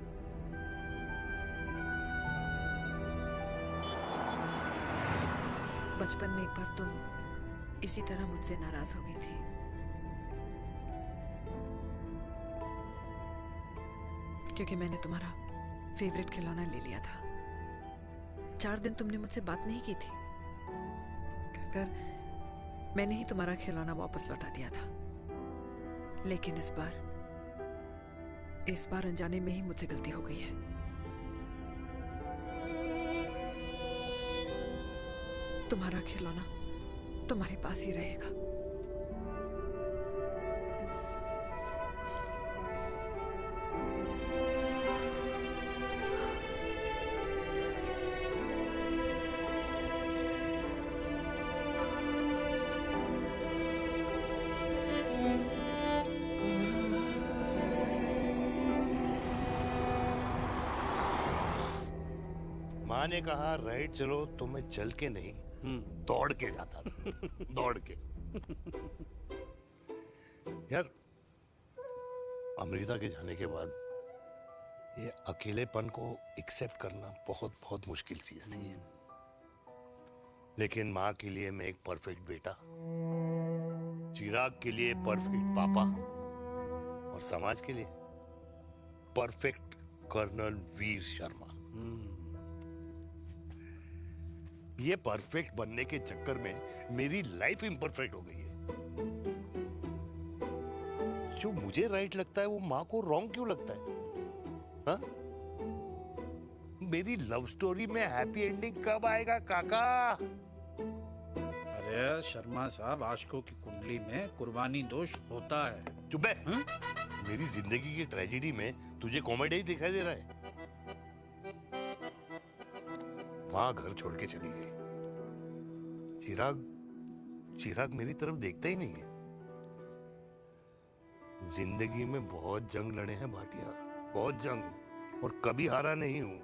बचपन में एक बार तुम इसी तरह मुझसे नाराज हो गई थी। क्योंकि मैंने तुम्हारा फेवरेट खिलौना ले लिया था। 4 दिन तुमने मुझसे बात नहीं की थी। कर मैंने ही तुम्हारा खिलौना वापस लौटा दिया था, लेकिन इस बार अनजाने में ही मुझसे गलती हो गई है। तुम्हारा खिलौना तुम्हारे पास ही रहेगा। माँ ने कहा राइट चलो, तो मैं चल के नहीं दौड़ के जाता था। दौड़ के। यार अमृता के जाने के बाद ये अकेलेपन को एक्सेप्ट करना बहुत बहुत मुश्किल चीज थी। लेकिन माँ के लिए मैं एक परफेक्ट बेटा, चिराग के लिए परफेक्ट पापा और समाज के लिए परफेक्ट कर्नल वीर शर्मा। ये परफेक्ट बनने के चक्कर में मेरी लाइफ इम्परफेक्ट हो गई है। जो मुझे राइट लगता है वो माँ को रॉन्ग क्यों लगता है? हाँ? मेरी लव स्टोरी में हैप्पी एंडिंग कब आएगा काका? अरे शर्मा साहब, आशिकों की कुंडली में कुर्बानी दोष होता है। चुप है। मेरी जिंदगी की ट्रेजेडी में तुझे कॉमेडी ही दिखाई दे रहा है। माँ घर छोड़ के चली गई। चिराग मेरी तरफ देखता ही नहीं है। जिंदगी में बहुत जंग लड़े हैं भाटिया, बहुत जंग, और कभी हारा नहीं हूं।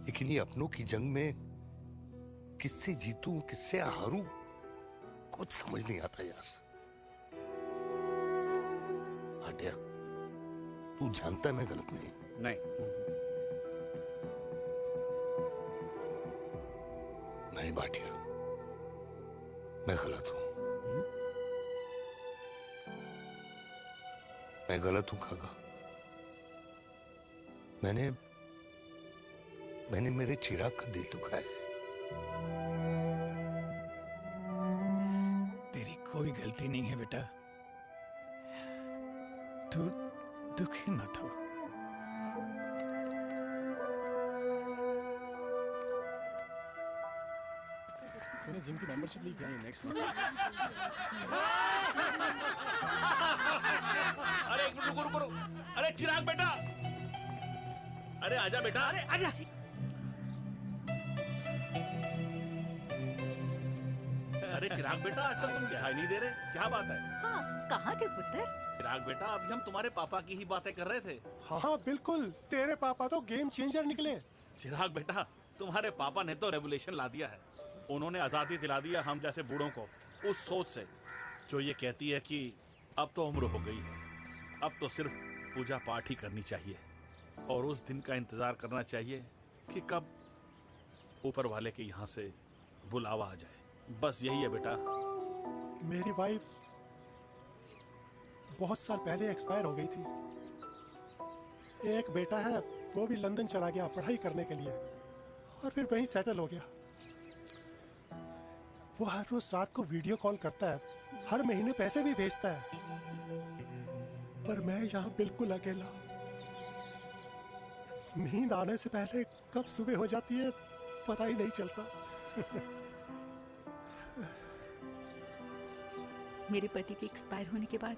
लेकिन ये अपनों की जंग में किससे जीतूं, किससे हारूं, कुछ समझ नहीं आता यार। भाटिया, तू जानता है मैं गलत नहीं। नहीं भाटिया, मैं गलत हूं। मैं गलत हूं काका। मैंने मेरे चिराग का दिल दुखाया है। तेरी कोई गलती नहीं है बेटा, तू दुखी मत हो। मैंने जिम की मेंबरशिप ली क्या है नेक्स्ट मंथ? अरे एक मिनट रुको। अरे चिराग बेटा, अरे आजा बेटा, अरे आजा। अरे चिराग बेटा, आजकल तुम दिखाई नहीं दे रहे, क्या बात है? हाँ, कहाँ थे पुत्र? चिराग बेटा, अभी हम तुम्हारे पापा की ही बातें कर रहे थे। हाँ बिल्कुल, तेरे पापा तो गेम चेंजर निकले। चिराग बेटा, तुम्हारे पापा ने तो रेवोल्यूशन ला दिया है। उन्होंने आजादी दिला दिया हम जैसे बूढ़ों को, उस सोच से जो ये कहती है कि अब तो उम्र हो गई है, अब तो सिर्फ पूजा पाठ ही करनी चाहिए और उस दिन का इंतजार करना चाहिए कि कब ऊपर वाले के यहाँ से बुलावा आ जाए। बस यही है बेटा। मेरी वाइफ बहुत साल पहले एक्सपायर हो गई थी। एक बेटा है, वो भी लंदन चला गया पढ़ाई करने के लिए और फिर वहीं सेटल हो गया। वो हर रोज रात को वीडियो कॉल करता है, हर महीने पैसे भी भेजता है, पर मैं यहाँ बिल्कुल अकेला। नींद आने से पहले कब सुबह हो जाती है पता ही नहीं चलता। मेरे पति के एक्सपायर होने के बाद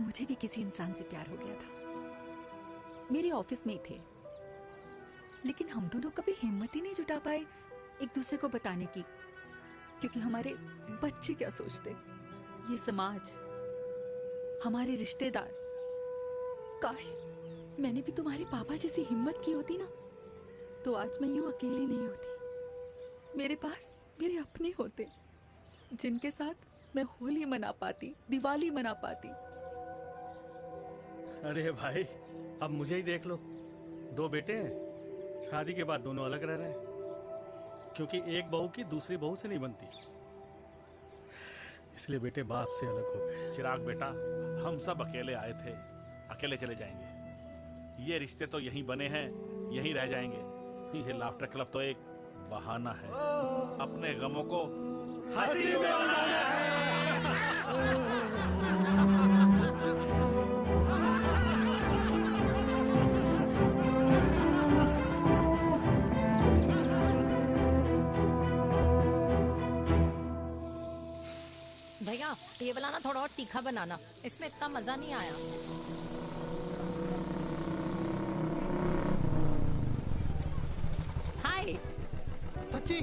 मुझे भी किसी इंसान से प्यार हो गया था। मेरे ऑफिस में ही थे, लेकिन हम दोनों कभी हिम्मत ही नहीं जुटा पाए एक दूसरे को बताने की, क्योंकि हमारे बच्चे क्या सोचते, ये समाज, हमारे रिश्तेदार। काश मैंने भी तुम्हारे पापा जैसी हिम्मत की होती ना, तो आज मैं यूं अकेली नहीं होती। मेरे पास मेरे अपने होते, जिनके साथ मैं होली मना पाती, दिवाली मना पाती। अरे भाई, अब मुझे ही देख लो, 2 बेटे हैं, शादी के बाद दोनों अलग रह रहे हैं, क्योंकि एक बहू की दूसरी बहू से नहीं बनती, इसलिए बेटे बाप से अलग हो गए। चिराग बेटा, हम सब अकेले आए थे, अकेले चले जाएंगे। ये रिश्ते तो यहीं बने हैं, यहीं रह जाएंगे। ये लाफ्टर क्लब तो एक बहाना है अपने गमों को हंसी में भैया ये वाला ना थोड़ा और तीखा बनाना, इसमें इतना मजा नहीं आया। हाय सच्ची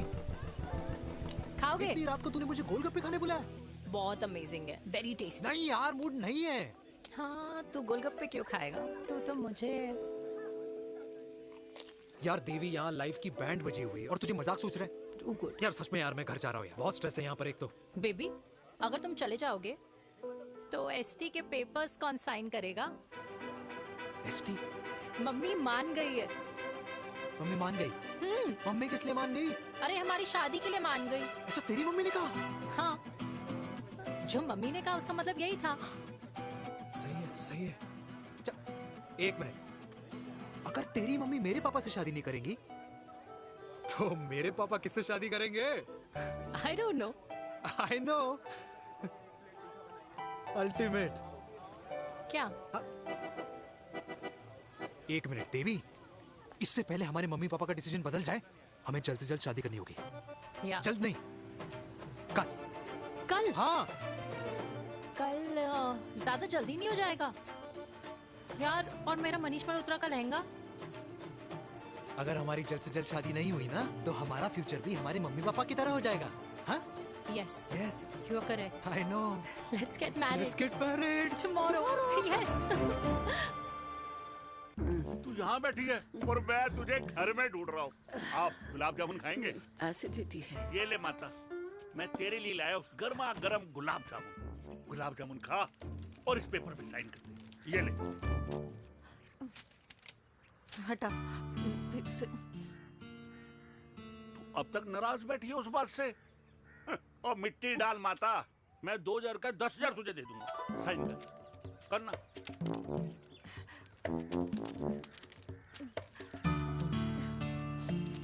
खाओगे? इतनी रात को तूने मुझे गोलगप्पे खाने बुलाया? बहुत अमेजिंग है, वेरी टेस्टी। नहीं यार, मूड नहीं है। हाँ तू गोलगप्पे क्यों खाएगा? तू तो मुझे यार देवी, यहाँ लाइफ की बैंड बजी हुई है और तुझे मजाक सोच रहे हैं? यार सच में यार, मैं घर जा रहा हूँ यार, बहुत स्ट्रेस है यहाँ पर। एक तो बेबी अगर तुम चले जाओगे तो एसटी के पेपर्स कौन साइन करेगा? एसटी? मम्मी मान गई है। मम्मी मान गई? मम्मी किस लिए मान गई? अरे हमारी शादी के लिए मान गई। ऐसा तेरी मम्मी ने कहा? हाँ, जो मम्मी ने कहा उसका मतलब यही था। सही है, सही है। एक मिनट, अगर तेरी मम्मी मेरे पापा से शादी नहीं करेंगी तो मेरे पापा किससे शादी करेंगे? I don't know. I know. Ultimate. क्या? एक मिनट देवी, इससे पहले हमारे मम्मी पापा का डिसीजन बदल जाए, हमें जल्द से जल्द शादी करनी होगी। या। जल्द नहीं, कल। कल? हाँ। कल ज्यादा जल्दी नहीं हो जाएगा यार? और मेरा मनीष मल्होत्रा का लहंगा? अगर हमारी जल्द से जल्द शादी नहीं हुई ना, तो हमारा फ्यूचर भी हमारे मम्मी पापा की तरह हो जाएगा। हाँ? Yes. Yes. You are correct. I know. Let's get married. Let's get married. Tomorrow. Yes. तू यहाँ बैठी है और मैं तुझे घर में ढूंढ रहा हूँ। आप गुलाब जामुन खाएंगे? एसिडिटी है। ये ले माता, मैं तेरे लिए लाया हूँ गर्मा गर्म गुलाब जामुन। गुलाब जामुन खा और इस पेपर पे साइन कर दे। ये ले। हटा फिर से। तू अब तक नाराज बैठी है उस बात से? और मिट्टी डाल माता, मैं 2000 का 10,000 तुझे दे दूंगा। साइन कर, करना।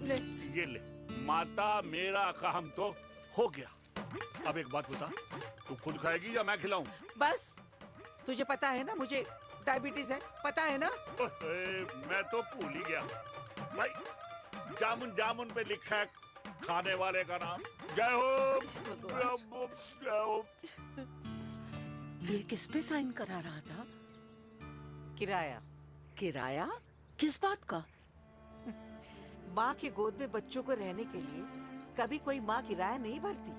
ले। ये ले माता, मेरा काम तो हो गया। अब एक बात बता, तू खुद खाएगी या मैं खिलाऊं? बस तुझे पता है ना मुझे डायबिटीज है, पता है ना? मैं तो भूल ही गया भाई, जामुन जामुन पे लिखा है खाने वाले का नाम। जय हो, जय हो। ये किस पे साइन करा रहा था? किराया। किराया? किस बात का? माँ की गोद में बच्चों को रहने के लिए कभी कोई माँ किराया नहीं भरती,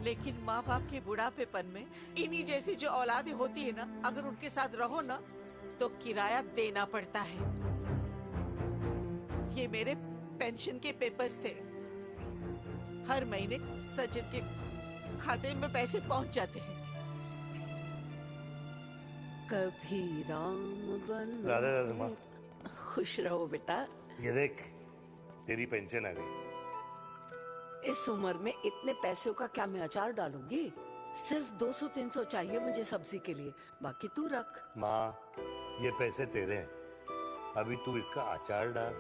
लेकिन माँ बाप के बुढ़ापेपन में इन्हीं जैसी जो औलादें होती है ना, अगर उनके साथ रहो ना तो किराया देना पड़ता है। ये मेरे पेंशन के पेपर्स थे। हर महीने सचिन के खाते में पैसे पहुंच जाते हैं। कभी राम बन। राधे राधे माँ। खुश रहो बेटा। ये देख, तेरी पेंशन आ गई। इस उम्र में इतने पैसों का क्या मैं अचार डालूंगी? सिर्फ 200-300 चाहिए मुझे सब्जी के लिए, बाकी तू रख। माँ, ये पैसे तेरे हैं, अभी तू इसका अचार डाल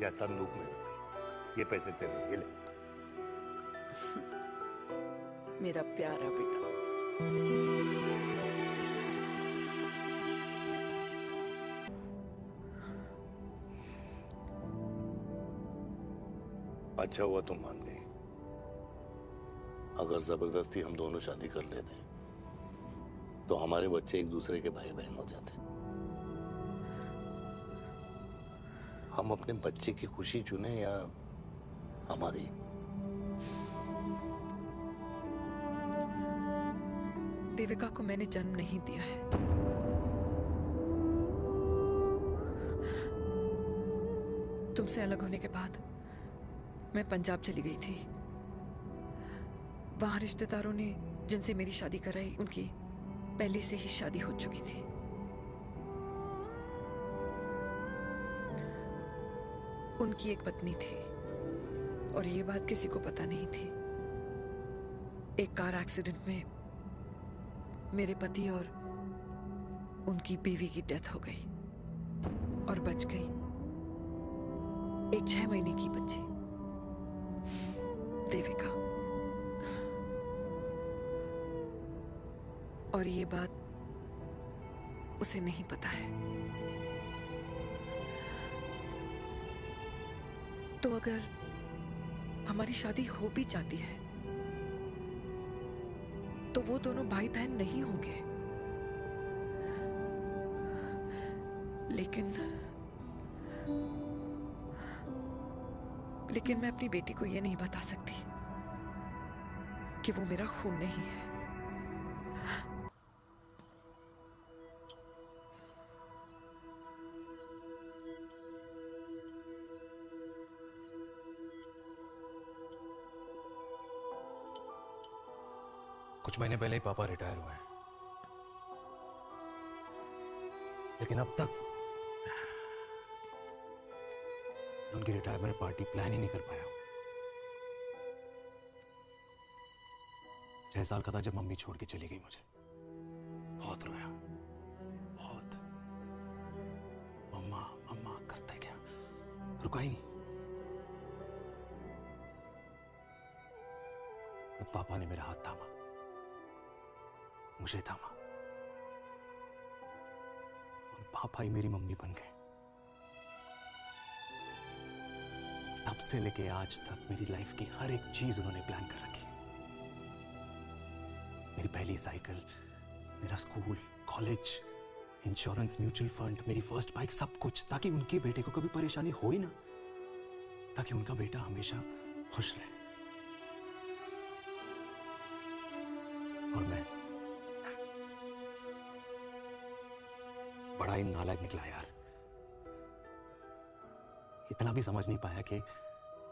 या संदूक में रख। ये पैसे तेरे हैं, ये ले। मेरा प्यारा बेटा। अच्छा हुआ तुम मान गई। अगर जबरदस्ती हम दोनों शादी कर लेते तो हमारे बच्चे एक दूसरे के भाई बहन हो जाते। हम अपने बच्चे की खुशी चुने या हमारी? देविका को मैंने जन्म नहीं दिया है। तुमसे अलग होने के बाद मैं पंजाब चली गई थी। वहां रिश्तेदारों ने जिनसे मेरी शादी कराई, उनकी पहले से ही शादी हो चुकी थी। उनकी एक पत्नी थी और ये बात किसी को पता नहीं थी। एक कार एक्सीडेंट में मेरे पति और उनकी बीवी की डेथ हो गई और बच गई एक 6 महीने की बच्ची देविका। और ये बात उसे नहीं पता है। तो अगर हमारी शादी हो भी जाती है तो वो दोनों भाई बहन नहीं होंगे। लेकिन मैं अपनी बेटी को ये नहीं बता सकती कि वो मेरा खून नहीं है। कुछ महीने पहले ही पापा रिटायर हुए हैं, लेकिन अब तक उनकी रिटायरमेंट पार्टी प्लान ही नहीं कर पाया। 6 साल का था जब मम्मी छोड़ के चली गई मुझे। बहुत रोया, बहुत। मम्मा मम्मा करता गया, रुका ही नहीं। तब पापा ने मेरा हाथ थामा, मुझे थामा, और पापा ही मेरी मम्मी बन गए। तब से लेके आज तक मेरी लाइफ की हर एक चीज उन्होंने प्लान कर रखी। मेरी पहली साइकिल, मेरा school, college, insurance, mutual fund, मेरी फर्स्ट बाइक, सब कुछ, ताकि उनके बेटे को कभी परेशानी हो ही ना, ताकि उनका बेटा हमेशा खुश रहे। और मैं बड़ा ही नालायक निकला यार। इतना भी समझ नहीं पाया कि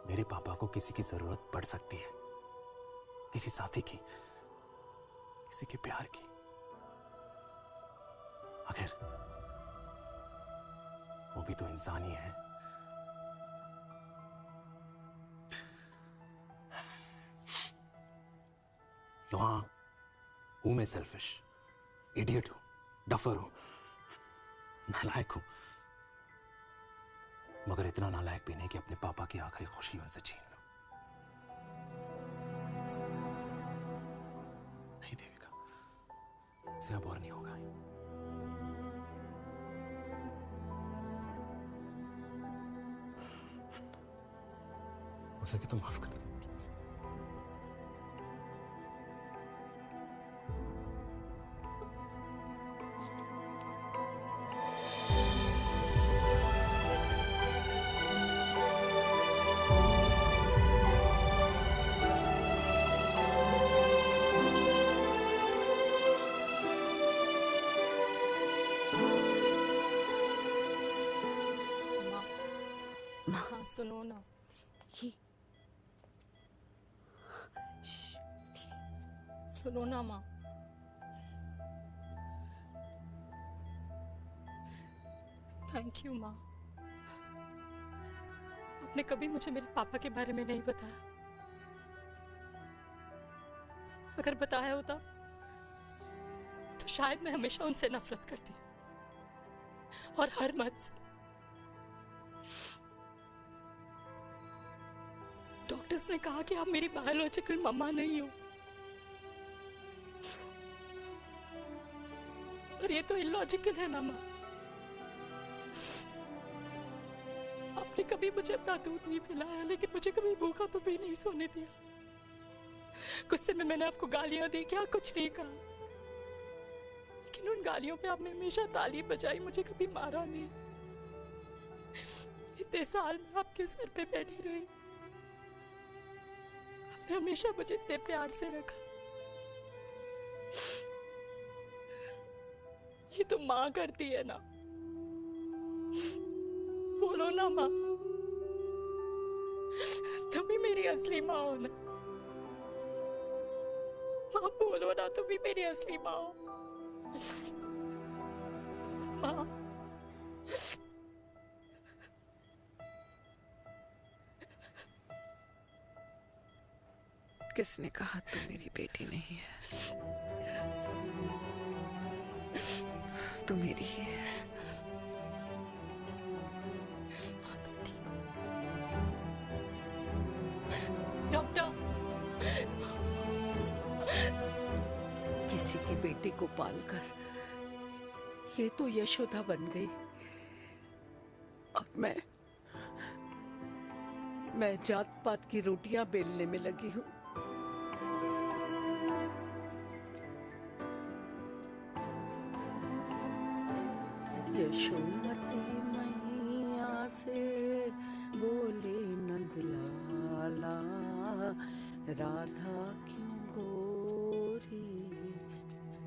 मेरे पापा को किसी की जरूरत पड़ सकती है, किसी साथी की, किसी के प्यार की। आखिर वो भी तो इंसान ही है। तो हाँ, हूं मैं सेल्फिश, इडियट हूं, डफर हूं, नालायक हूं, मगर इतना नालायक भी नहीं कि अपने पापा की आखिरी खुशी उनसे छीन लूं। नहीं देविका, इससे अब और नहीं होगा। हो सके तो माफ कर दो प्लीज। हाँ, सुनो ना। सुनो ना माँ। थैंक यू माँ। आपने कभी मुझे मेरे पापा के बारे में नहीं बताया। अगर बताया होता तो शायद मैं हमेशा उनसे नफरत करती, और हर मत से। डॉक्टर्स ने कहा कि आप मेरी बायोलॉजिकल मम्मा नहीं हो, पर ये तो इलॉजिकल है ना माँ। आपने कभी मुझे अपना दूध नहीं पिलाया, लेकिन मुझे कभी भूखा तो भी नहीं सोने दिया। गुस्से में मैंने आपको गालियां दी, क्या कुछ नहीं कहा, लेकिन उन गालियों पे आपने हमेशा ताली बजाई, मुझे कभी मारा नहीं। इतने साल में आपके सर पे बैठी रही, आपने हमेशा मुझे इतने प्यार से रखा। ये तो माँ करती है ना। बोलो ना माँ, तुम ही मेरी असली माँ हो ना। माँ बोलो ना, तुम ही मेरी असली माँ हो। माँ, किसने कहा तू मेरी बेटी नहीं है? तू मेरी ही है। माँ तुम ठीक हो? की बेटी को पालकर ये तो यशोदा बन गई। अब मैं जात पात की रोटियां बेलने में लगी हूँ। यशोमती मैया से बोले नंदलाला, राधा क्यों गोरी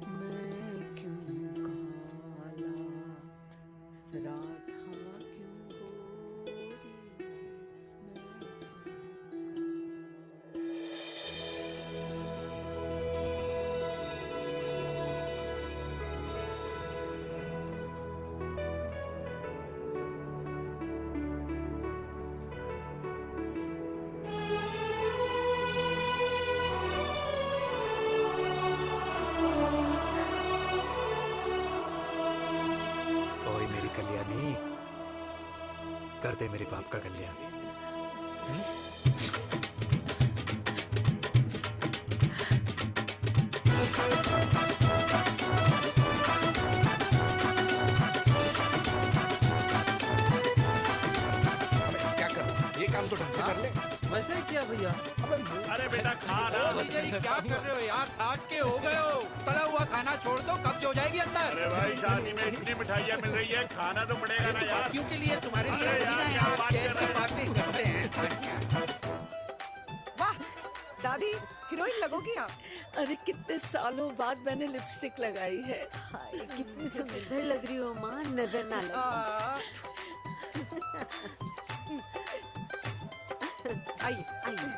मैं क्यों काला, राधा क्यों गोरी ओए मेरी कल्याणी, कर दे मेरे बाप का कल्याण। क्या कर, ये काम तो ढंग से कर ले। वैसे ही क्या भैया? अरे बेटा खा ना। भैया जी क्या कर रहे हो यार? 60 के हो गए हो, तला हुआ खाना छोड़ दो, कब्ज हो जाएगी अंदर। अरे भाई शादी में इतनी मिठाइयाँ मिल रही है, खाना तो पड़ेगा ना यार। क्यों के लिए तुम्हारे लिए अरे यार, क्या बात कर कैसी रहे हैं? बातें करते हैं। वाह दादी, हीरोइन लगोगी आप। अरे कितने सालों बाद मैंने लिपस्टिक लगाई है। हाय, कितनी सुंदर लग रही हो माँ, नजर ना लगे। आइए आइए।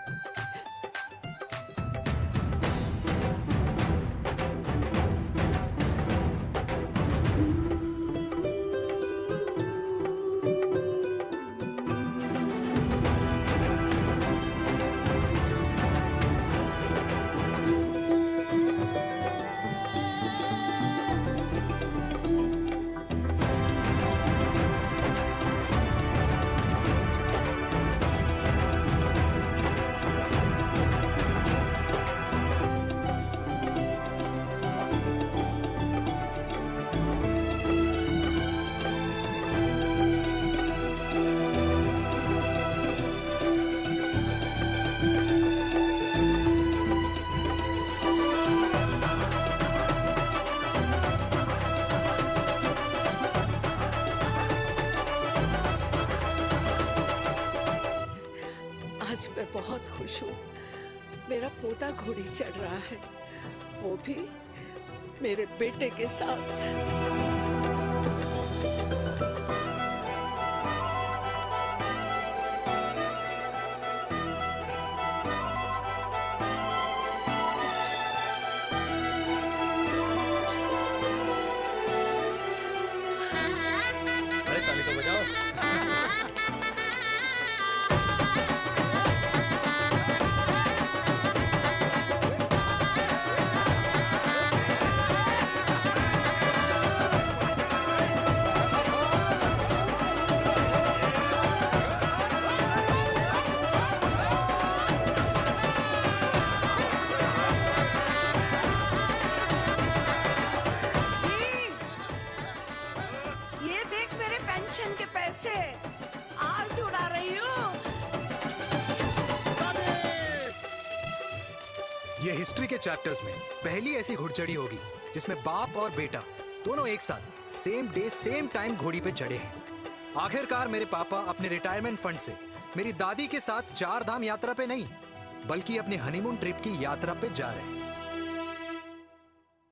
आज मैं बहुत खुश हूँ। मेरा पोता घोड़ी चढ़ रहा है, वो भी मेरे बेटे के साथ। अरे ताली तो बजाओ। ये देख मेरे पेंशन के पैसे, आज उड़ा रही हूँ। ये हिस्ट्री के चैप्टर्स में पहली ऐसी घुड़चढ़ी होगी जिसमें बाप और बेटा दोनों एक साथ सेम डे सेम टाइम घोड़ी पे चढ़े हैं। आखिरकार मेरे पापा अपने रिटायरमेंट फंड से मेरी दादी के साथ 4 धाम यात्रा पे नहीं बल्कि अपने हनीमून ट्रिप की यात्रा पे जा रहे हैं।